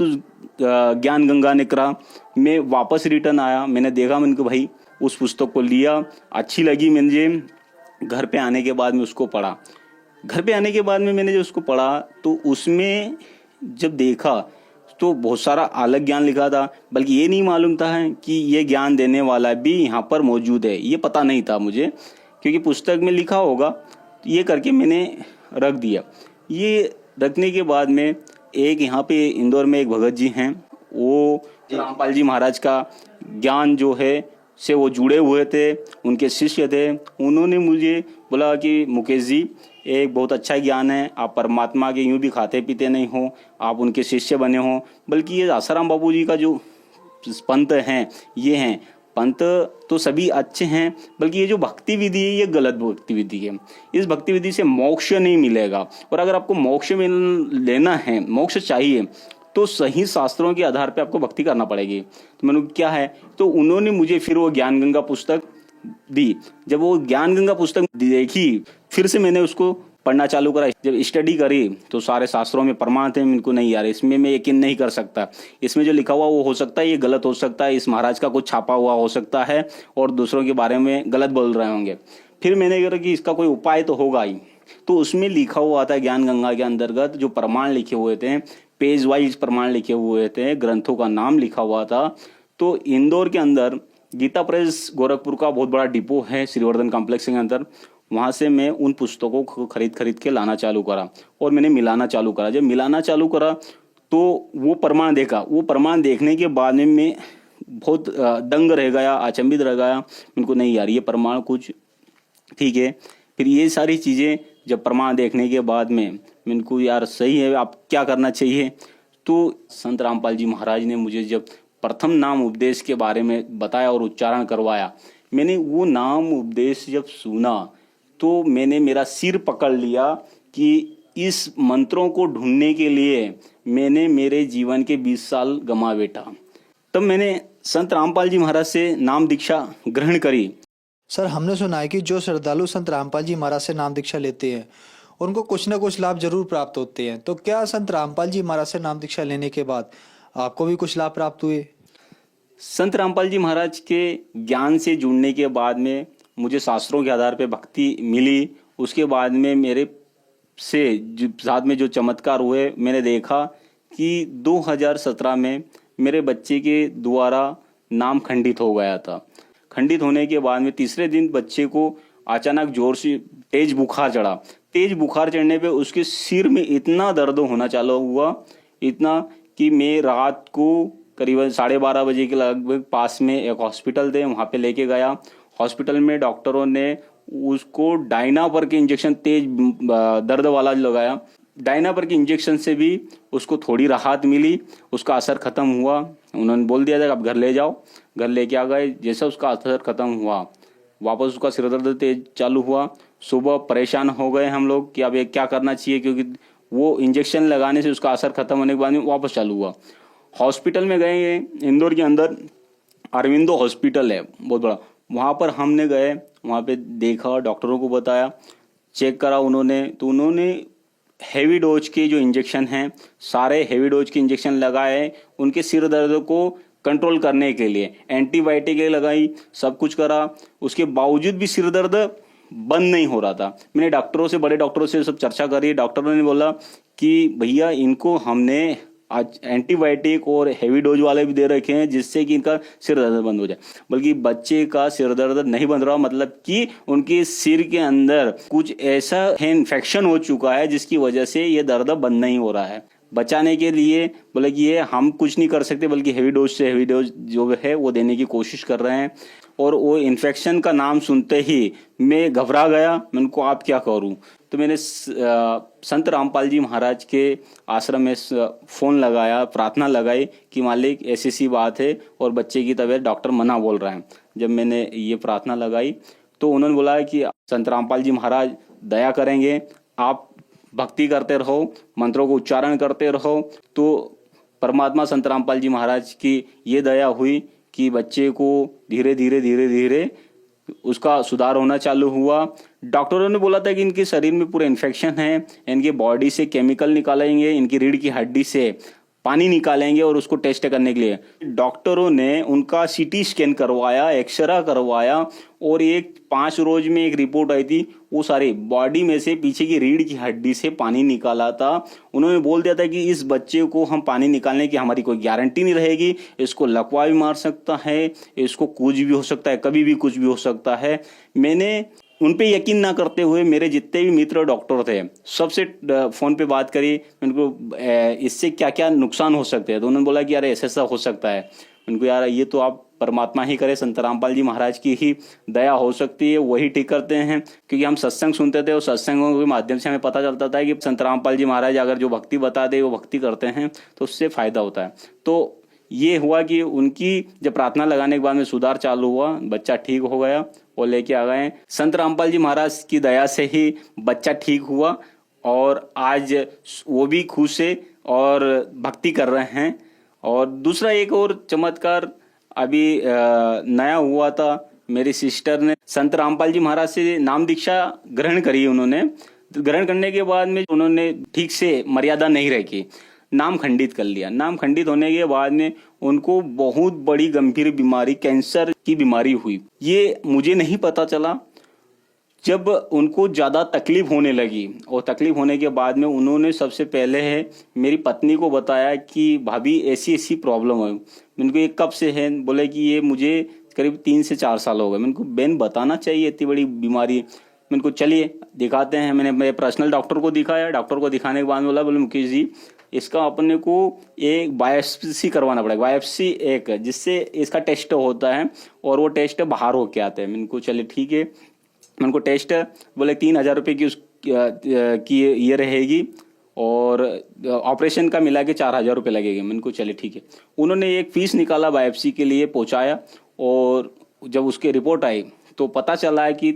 ज्ञान गंगा ने करा। मैं वापस रिटर्न आया, मैंने देखा, मैंने कहा भाई उस पुस्तक को लिया, अच्छी लगी मुझे। घर पे आने के बाद में उसको पढ़ा। घर पे आने के बाद में मैंने जब उसको पढ़ा तो उसमें जब देखा तो बहुत सारा अलग ज्ञान लिखा था, बल्कि ये नहीं मालूम था कि ये ज्ञान देने वाला भी यहाँ पर मौजूद है, ये पता नहीं था मुझे, क्योंकि पुस्तक में लिखा होगा। तो ये करके मैंने रख दिया। ये रखने के बाद में एक यहाँ पे इंदौर में एक भगत जी हैं, वो रामपाल जी महाराज का ज्ञान जो है से वो जुड़े हुए थे, उनके शिष्य थे। उन्होंने मुझे बोला कि मुकेश जी एक बहुत अच्छा ज्ञान है, आप परमात्मा के यूं भी खाते पीते नहीं हो, आप उनके शिष्य बने हो। बल्कि ये आसाराम बापू जी का जो पंथ हैं, ये हैं पंथ तो सभी अच्छे हैं, बल्कि ये जो भक्ति विधि है ये गलत भक्ति विधि है। इस भक्ति विधि से मोक्ष नहीं मिलेगा, और अगर आपको मोक्ष लेना है, मोक्ष चाहिए, तो सही शास्त्रों के आधार पे आपको भक्ति करना पड़ेगी। तो मैंने क्या है, तो उन्होंने मुझे फिर वो ज्ञान गंगा पुस्तक दी। जब वो ज्ञान गंगा पुस्तक देखी, फिर से मैंने उसको पढ़ना चालू करा। जब स्टडी करी तो सारे शास्त्रों में प्रमाण थे। इनको नहीं यार, इसमें मैं यकीन नहीं कर सकता, इसमें जो लिखा हुआ वो हो सकता है ये गलत हो सकता है, इस महाराज का कुछ छापा हुआ हो सकता है और दूसरों के बारे में गलत बोल रहे होंगे। फिर मैंने कहा कि इसका कोई उपाय तो होगा ही। तो उसमें लिखा हुआ था ज्ञान गंगा के अंतर्गत जो प्रमाण लिखे हुए थे, पेज वाइज प्रमाण लिखे हुए थे, ग्रंथों का नाम लिखा हुआ था। तो इंदौर के अंदर गीता प्रेस गोरखपुर का बहुत बड़ा डिपो है श्रीवर्धन कॉम्प्लेक्स के अंदर, वहां से मैं उन पुस्तकों को खरीद के लाना चालू करा और मैंने मिलाना चालू करा। जब मिलाना चालू करा तो वो प्रमाण देखा। वो प्रमाण देखने के बाद में मैं बहुत दंग रह गया, अचंभित रह गया। उनको नहीं यार ये प्रमाण कुछ ठीक है। फिर ये सारी चीजें जब प्रमाण देखने के बाद में इनको यार सही है, आप क्या करना चाहिए। तो संत रामपाल जी महाराज ने मुझे जब प्रथम नाम उपदेश के बारे में बताया और उच्चारण करवाया, मैंने वो नाम उपदेश जब सुना तो मैंने मेरा सिर पकड़ लिया कि इस मंत्रों को ढूंढने के लिए मैंने मेरे जीवन के 20 साल गंवा बैठा। तब मैंने संत रामपाल जी महाराज से नाम दीक्षा ग्रहण करी। सर, हमने सुना है कि जो श्रद्धालु संत रामपाल जी महाराज से नाम दीक्षा लेते हैं उनको कुछ ना कुछ लाभ जरूर प्राप्त होते हैं। तो क्या संत रामपाल जी महाराज से नाम दीक्षा लेने के बाद आपको भी कुछ लाभ प्राप्त हुए? संत रामपाल जी महाराज के ज्ञान से जुड़ने के बाद में मुझे शास्त्रों के आधार पे भक्ति मिली। उसके बाद में मेरे से साथ में जो चमत्कार हुए, मैंने देखा कि 2017 में मेरे बच्चे के द्वारा नाम खंडित हो गया था। खंडित होने के बाद में तीसरे दिन बच्चे को अचानक जोर से तेज बुखार चढ़ा। तेज बुखार चढ़ने पे उसके सिर में इतना दर्द होना चालू हुआ, इतना कि मैं रात को करीबन 12:30 बजे के लगभग पास में एक हॉस्पिटल थे, वहाँ पे लेके गया। हॉस्पिटल में डॉक्टरों ने उसको डायनापर के इंजेक्शन तेज दर्द वाला लगाया। डायनापर के इंजेक्शन से भी उसको थोड़ी राहत मिली, उसका असर खत्म हुआ। उन्होंने बोल दिया था कि आप घर ले जाओ। घर लेके आ गए। जैसा उसका असर खत्म हुआ, वापस उसका सिर दर्द तेज चालू हुआ। सुबह परेशान हो गए हम लोग कि अब ये क्या करना चाहिए, क्योंकि वो इंजेक्शन लगाने से उसका असर खत्म होने के बाद में वापस चालू हुआ। हॉस्पिटल में गए, इंदौर के अंदर अरविंदो हॉस्पिटल है बहुत बड़ा, वहाँ पर हमने गए। वहाँ पे देखा, डॉक्टरों को बताया, चेक करा उन्होंने। तो उन्होंने हेवी डोज के जो इंजेक्शन हैं, सारे हेवी डोज के इंजेक्शन लगाए उनके सिर दर्द को कंट्रोल करने के लिए। एंटीबायोटिक लगाई, सब कुछ करा, उसके बावजूद भी सिर दर्द बंद नहीं हो रहा था। मैंने डॉक्टरों से, बड़े डॉक्टरों से सब चर्चा करी। डॉक्टरों ने बोला कि भैया इनको हमने आज एंटीबायोटिक और हेवी डोज वाले भी दे रखे हैं जिससे कि इनका सिर दर्द बंद हो जाए, बल्कि बच्चे का सिर दर्द नहीं बंद रहा, मतलब कि उनके सिर के अंदर कुछ ऐसा इन्फेक्शन हो चुका है जिसकी वजह से ये दर्द बंद नहीं हो रहा है। बचाने के लिए बोले कि ये हम कुछ नहीं कर सकते, बल्कि हेवी डोज से हेवी डोज जो है वो देने की कोशिश कर रहे हैं। और वो इन्फेक्शन का नाम सुनते ही मैं घबरा गया। मैं उनको आप क्या करूं, तो मैंने संत रामपाल जी महाराज के आश्रम में फ़ोन लगाया, प्रार्थना लगाई कि मालिक ऐसी सी बात है और बच्चे की तबीयत डॉक्टर मना बोल रहे हैं। जब मैंने ये प्रार्थना लगाई तो उन्होंने बोला कि संत रामपाल जी महाराज दया करेंगे, आप भक्ति करते रहो, मंत्रों को उच्चारण करते रहो। तो परमात्मा संत रामपाल जी महाराज की ये दया हुई कि बच्चे को धीरे धीरे उसका सुधार होना चालू हुआ। डॉक्टरों ने बोला था कि इनके शरीर में पूरे इन्फेक्शन है, इनके बॉडी से केमिकल निकालेंगे, इनकी रीढ़ की हड्डी से पानी निकालेंगे और उसको टेस्ट करने के लिए डॉक्टरों ने उनका सीटी स्कैन करवाया, एक्सरा करवाया और 5 रोज में एक रिपोर्ट आई थी। वो सारी बॉडी में से पीछे की रीढ़ की हड्डी से पानी निकाला था। उन्होंने बोल दिया था कि इस बच्चे को हम पानी निकालने की हमारी कोई गारंटी नहीं रहेगी, इसको लकवा भी मार सकता है, इसको कुछ भी हो सकता है, कभी भी कुछ भी हो सकता है। मैंने उन पे यकीन ना करते हुए मेरे जितने भी मित्र डॉक्टर थे सबसे फ़ोन पे बात करी, उनको इससे क्या क्या नुकसान हो सकते हैं। तो उन्होंने बोला कि यार ऐसा हो सकता है। उनको यार ये तो आप परमात्मा ही करे, संत रामपाल जी महाराज की ही दया हो सकती है, वही ठीक करते हैं। क्योंकि हम सत्संग सुनते थे और सत्संगों के माध्यम से हमें पता चलता था कि संत रामपाल जी महाराज अगर जो भक्ति बता दे वो भक्ति करते हैं तो उससे फ़ायदा होता है। तो ये हुआ कि उनकी जब प्रार्थना लगाने के बाद में सुधार चालू हुआ, बच्चा ठीक हो गया और लेके आ गए। संत रामपाल जी महाराज की दया से ही बच्चा ठीक हुआ और आज वो भी खुश है और भक्ति कर रहे हैं। और दूसरा एक और चमत्कार अभी नया हुआ था। मेरी सिस्टर ने संत रामपाल जी महाराज से नाम दीक्षा ग्रहण करी। उन्होंने ग्रहण करने के बाद में उन्होंने ठीक से मर्यादा नहीं रखी, नाम खंडित कर लिया। नाम खंडित होने के बाद में उनको बहुत बड़ी गंभीर बीमारी, कैंसर की बीमारी हुई। ये मुझे नहीं पता चला। जब उनको ज़्यादा तकलीफ होने लगी और तकलीफ होने के बाद में उन्होंने सबसे पहले है मेरी पत्नी को बताया कि भाभी ऐसी ऐसी प्रॉब्लम है। मैंने को ये कब से है, बोले कि ये मुझे करीब 3 से 4 साल हो गए। मैंने को बहन बताना चाहिए इतनी बड़ी बीमारी। मैंने को चलिए दिखाते हैं। मैंने मेरे पर्सनल डॉक्टर को दिखाया। डॉक्टर को दिखाने के बाद बोले मुकेश जी इसका अपने को एक बायोप्सी करवाना पड़ेगा। बायोप्सी एक जिससे इसका टेस्ट होता है और वो टेस्ट बाहर होके आते हैं। मैंने को चलिए ठीक है। मैंने को टेस्ट बोले 3,000 रुपये की ये रहेगी और ऑपरेशन का मिला के 4,000 रुपये लगेंगे। मैंने को चलिए ठीक है। उन्होंने एक फीस निकाला, बायोप्सी के लिए पहुंचाया और जब उसकी रिपोर्ट आई तो पता चला है कि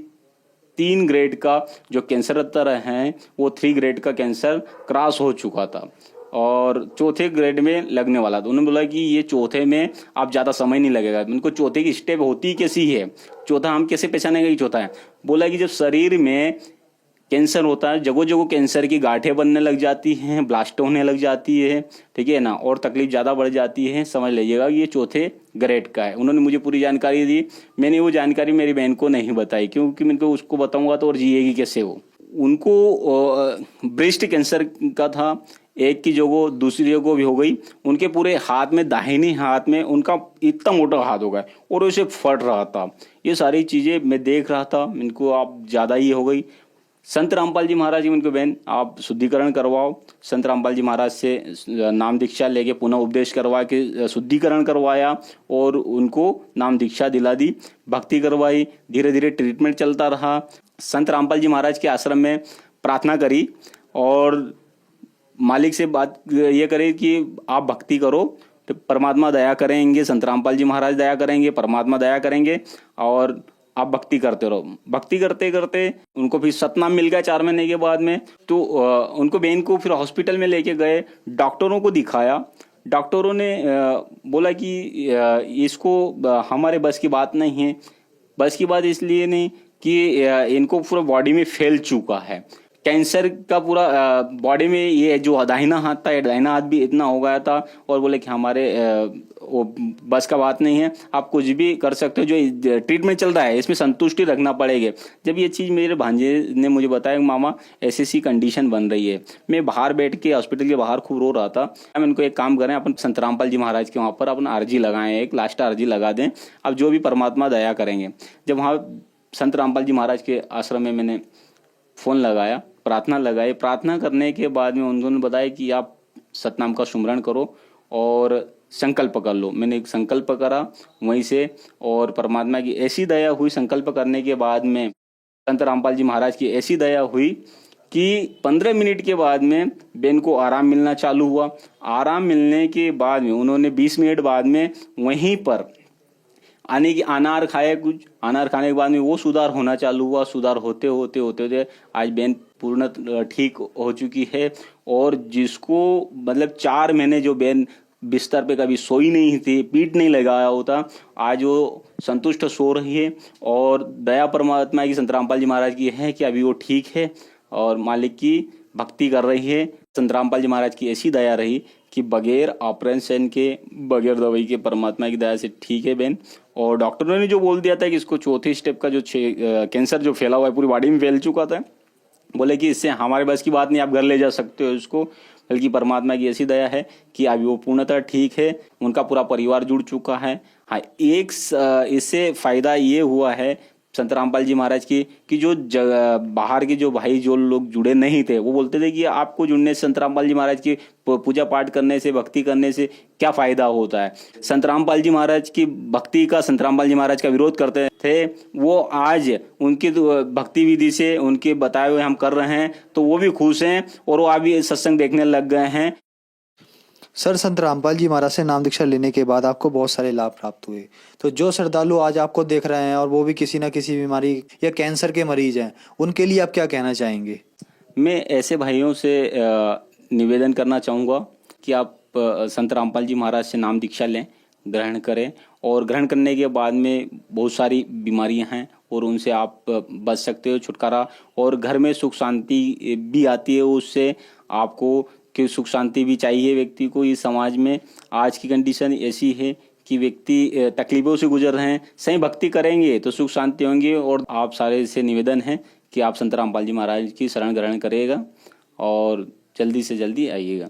3 ग्रेड का जो कैंसर हैं वो 3 ग्रेड का कैंसर क्रॉस हो चुका था और 4थे ग्रेड में लगने वाला था। उन्होंने बोला कि ये 4थे में आप ज़्यादा समय नहीं लगेगा। उनको 4थे की स्टेप होती कैसी है, चौथा हम कैसे पहचानेंगे कि चौथा है। बोला कि जब शरीर में कैंसर होता है, जगह जगह कैंसर की गांठें बनने लग जाती हैं, ब्लास्ट होने लग जाती है, ठीक है ना, और तकलीफ ज़्यादा बढ़ जाती है। समझ लीजिएगा ये चौथे ग्रेड का है। उन्होंने मुझे पूरी जानकारी दी, मैंने वो जानकारी मेरी बहन को नहीं बताई, क्योंकि मैं उसको बताऊंगा तो और जिएगी कैसे वो। उनको ब्रेस्ट कैंसर का था, एक की जगह दूसरी जगह भी हो गई। उनके पूरे हाथ में, दाहिनी हाथ में उनका इतना मोटा हाथ हो गया और उसे फट रहा था। ये सारी चीज़ें मैं देख रहा था, इनको आप ज़्यादा ही हो गई। संत रामपाल जी महाराज जी, उनके बहन आप शुद्धिकरण करवाओ। संत रामपाल जी महाराज से नाम दीक्षा लेके पुनः उपदेश करवा के शुद्धिकरण करवाया और उनको नाम दीक्षा दिला दी, भक्ति करवाई। धीरे धीरे ट्रीटमेंट चलता रहा। संत रामपाल जी महाराज के आश्रम में प्रार्थना करी और मालिक से बात ये करे कि आप भक्ति करो तो परमात्मा दया करेंगे, संत रामपाल जी महाराज दया करेंगे, परमात्मा दया करेंगे और आप भक्ति करते रहो। भक्ति करते करते उनको फिर सतनाम मिल गया 4 महीने के बाद में। तो उनको बहन को फिर हॉस्पिटल में लेके गए, डॉक्टरों को दिखाया। डॉक्टरों ने बोला कि इसको हमारे बस की बात नहीं है। बस की बात इसलिए नहीं कि इनको पूरा बॉडी में फैल चुका है कैंसर का, पूरा बॉडी में। ये जो दाहिना हाथ था, दाहिना हाथ भी इतना हो गया था और बोले कि हमारे वो बस का बात नहीं है, आप कुछ भी कर सकते हो, जो ट्रीटमेंट चल रहा है इसमें संतुष्टि रखना पड़ेगी। जब ये चीज़ मेरे भांजे ने मुझे बताया, मामा ऐसी कंडीशन बन रही है, मैं बाहर बैठ के हॉस्पिटल के बाहर खूब रो रहा था। हम इनको एक काम करें, अपन संत रामपाल जी महाराज के वहाँ पर अपना अर्जी लगाएं, एक लास्ट अर्जी लगा दें, अब जो भी परमात्मा दया करेंगे। जब वहाँ संत रामपाल जी महाराज के आश्रम में मैंने फ़ोन लगाया, प्रार्थना लगाई। प्रार्थना करने के बाद में उन्होंने बताया कि आप सतनाम का सुमरण करो और संकल्प कर लो। मैंने एक संकल्प करा वहीं से और परमात्मा की ऐसी दया हुई। संकल्प करने के बाद में संत रामपाल जी महाराज की ऐसी दया हुई कि 15 मिनट के बाद में बहन को आराम मिलना चालू हुआ। आराम मिलने के बाद में उन्होंने 20 मिनट बाद में वहीं पर आने की अनार खाए, कुछ अनार खाने के बाद में वो सुधार होना चालू हुआ। सुधार होते होते होते होते आज बहन पूर्ण ठीक हो चुकी है। और जिसको मतलब 4 महीने जो बहन बिस्तर पे कभी सोई नहीं थी, पीठ नहीं लगाया होता, आज वो संतुष्ट सो रही है। और दया परमात्मा की, संत रामपाल जी महाराज की है कि अभी वो ठीक है और मालिक की भक्ति कर रही है। संत रामपाल जी महाराज की ऐसी दया रही कि बगैर ऑपरेशन के, बगैर दवाई के परमात्मा की दया से ठीक है बहन। और डॉक्टरों ने जो बोल दिया था कि इसको चौथे स्टेप का जो कैंसर जो फैला हुआ है, पूरी बॉडी में फैल चुका था, बोले कि इससे हमारे बस की बात नहीं, आप घर ले जा सकते हो इसको, बल्कि परमात्मा की ऐसी दया है कि अभी वो पूर्णतः ठीक है। उनका पूरा परिवार जुड़ चुका है। हाँ, एक इससे फायदा ये हुआ है संत रामपाल जी महाराज की कि जो बाहर के जो भाई जो लोग जुड़े नहीं थे, वो बोलते थे कि आपको जुड़ने से, संत रामपाल जी महाराज की पूजा पाठ करने से, भक्ति करने से क्या फायदा होता है। संत रामपाल जी महाराज की भक्ति का, संत रामपाल जी महाराज का विरोध करते थे, वो आज उनकी भक्ति विधि से, उनके बताए हुए हम कर रहे हैं तो वो भी खुश हैं और वो अभी सत्संग देखने लग गए हैं। सर, संत रामपाल जी महाराज से नाम दीक्षा लेने के बाद आपको बहुत सारे लाभ प्राप्त हुए, तो जो श्रद्धालु आज आपको देख रहे हैं और वो भी किसी न किसी बीमारी या कैंसर के मरीज हैं, उनके लिए आप क्या कहना चाहेंगे? मैं ऐसे भाइयों से निवेदन करना चाहूँगा कि आप संत रामपाल जी महाराज से नाम दीक्षा लें, ग्रहण करें। और ग्रहण करने के बाद में बहुत सारी बीमारियां हैं और उनसे आप बच सकते हो, छुटकारा, और घर में सुख शांति भी आती है उससे। आपको कि सुख शांति भी चाहिए व्यक्ति को। इस समाज में आज की कंडीशन ऐसी है कि व्यक्ति तकलीफों से गुजर रहे हैं। सही भक्ति करेंगे तो सुख शांति होंगे। और आप सारे से निवेदन है कि आप संत रामपाल जी महाराज की शरण ग्रहण करिएगा और जल्दी से जल्दी आइएगा।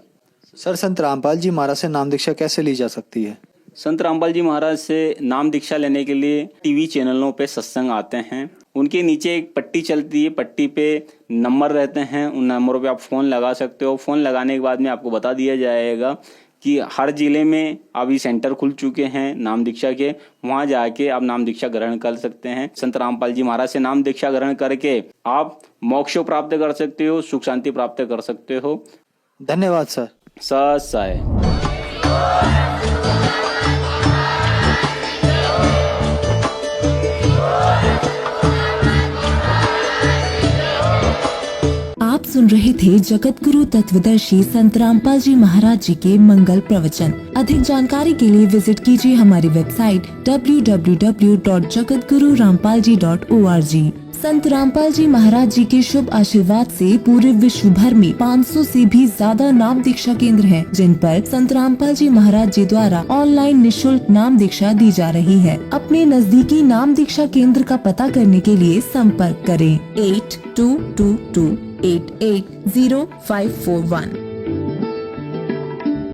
सर, संत रामपाल जी महाराज से नाम दीक्षा कैसे ली जा सकती है? संत रामपाल जी महाराज से नाम दीक्षा लेने के लिए टीवी चैनलों पे सत्संग आते हैं, उनके नीचे एक पट्टी चलती है, पट्टी पे नंबर रहते हैं, उन नंबरों पे आप फ़ोन लगा सकते हो। फ़ोन लगाने के बाद में आपको बता दिया जाएगा कि हर जिले में अभी सेंटर खुल चुके हैं नाम दीक्षा के, वहाँ जाके आप नाम दीक्षा ग्रहण कर सकते हैं। संत रामपाल जी महाराज से नाम दीक्षा ग्रहण करके आप मोक्ष प्राप्त कर सकते हो, सुख शांति प्राप्त कर सकते हो। धन्यवाद सर। सत साई। आप सुन रहे थे जगत गुरु तत्वदर्शी संत रामपाल जी महाराज जी के मंगल प्रवचन। अधिक जानकारी के लिए विजिट कीजिए हमारी वेबसाइट www.jagatgururampalji.org। संत रामपाल जी महाराज जी के शुभ आशीर्वाद से पूरे विश्व भर में 500 से भी ज्यादा नाम दीक्षा केंद्र हैं, जिन पर संत रामपाल जी महाराज जी द्वारा ऑनलाइन निशुल्क नाम दीक्षा दी जा रही है। अपने नजदीकी नाम दीक्षा केंद्र का पता करने के लिए संपर्क करें 8222880541।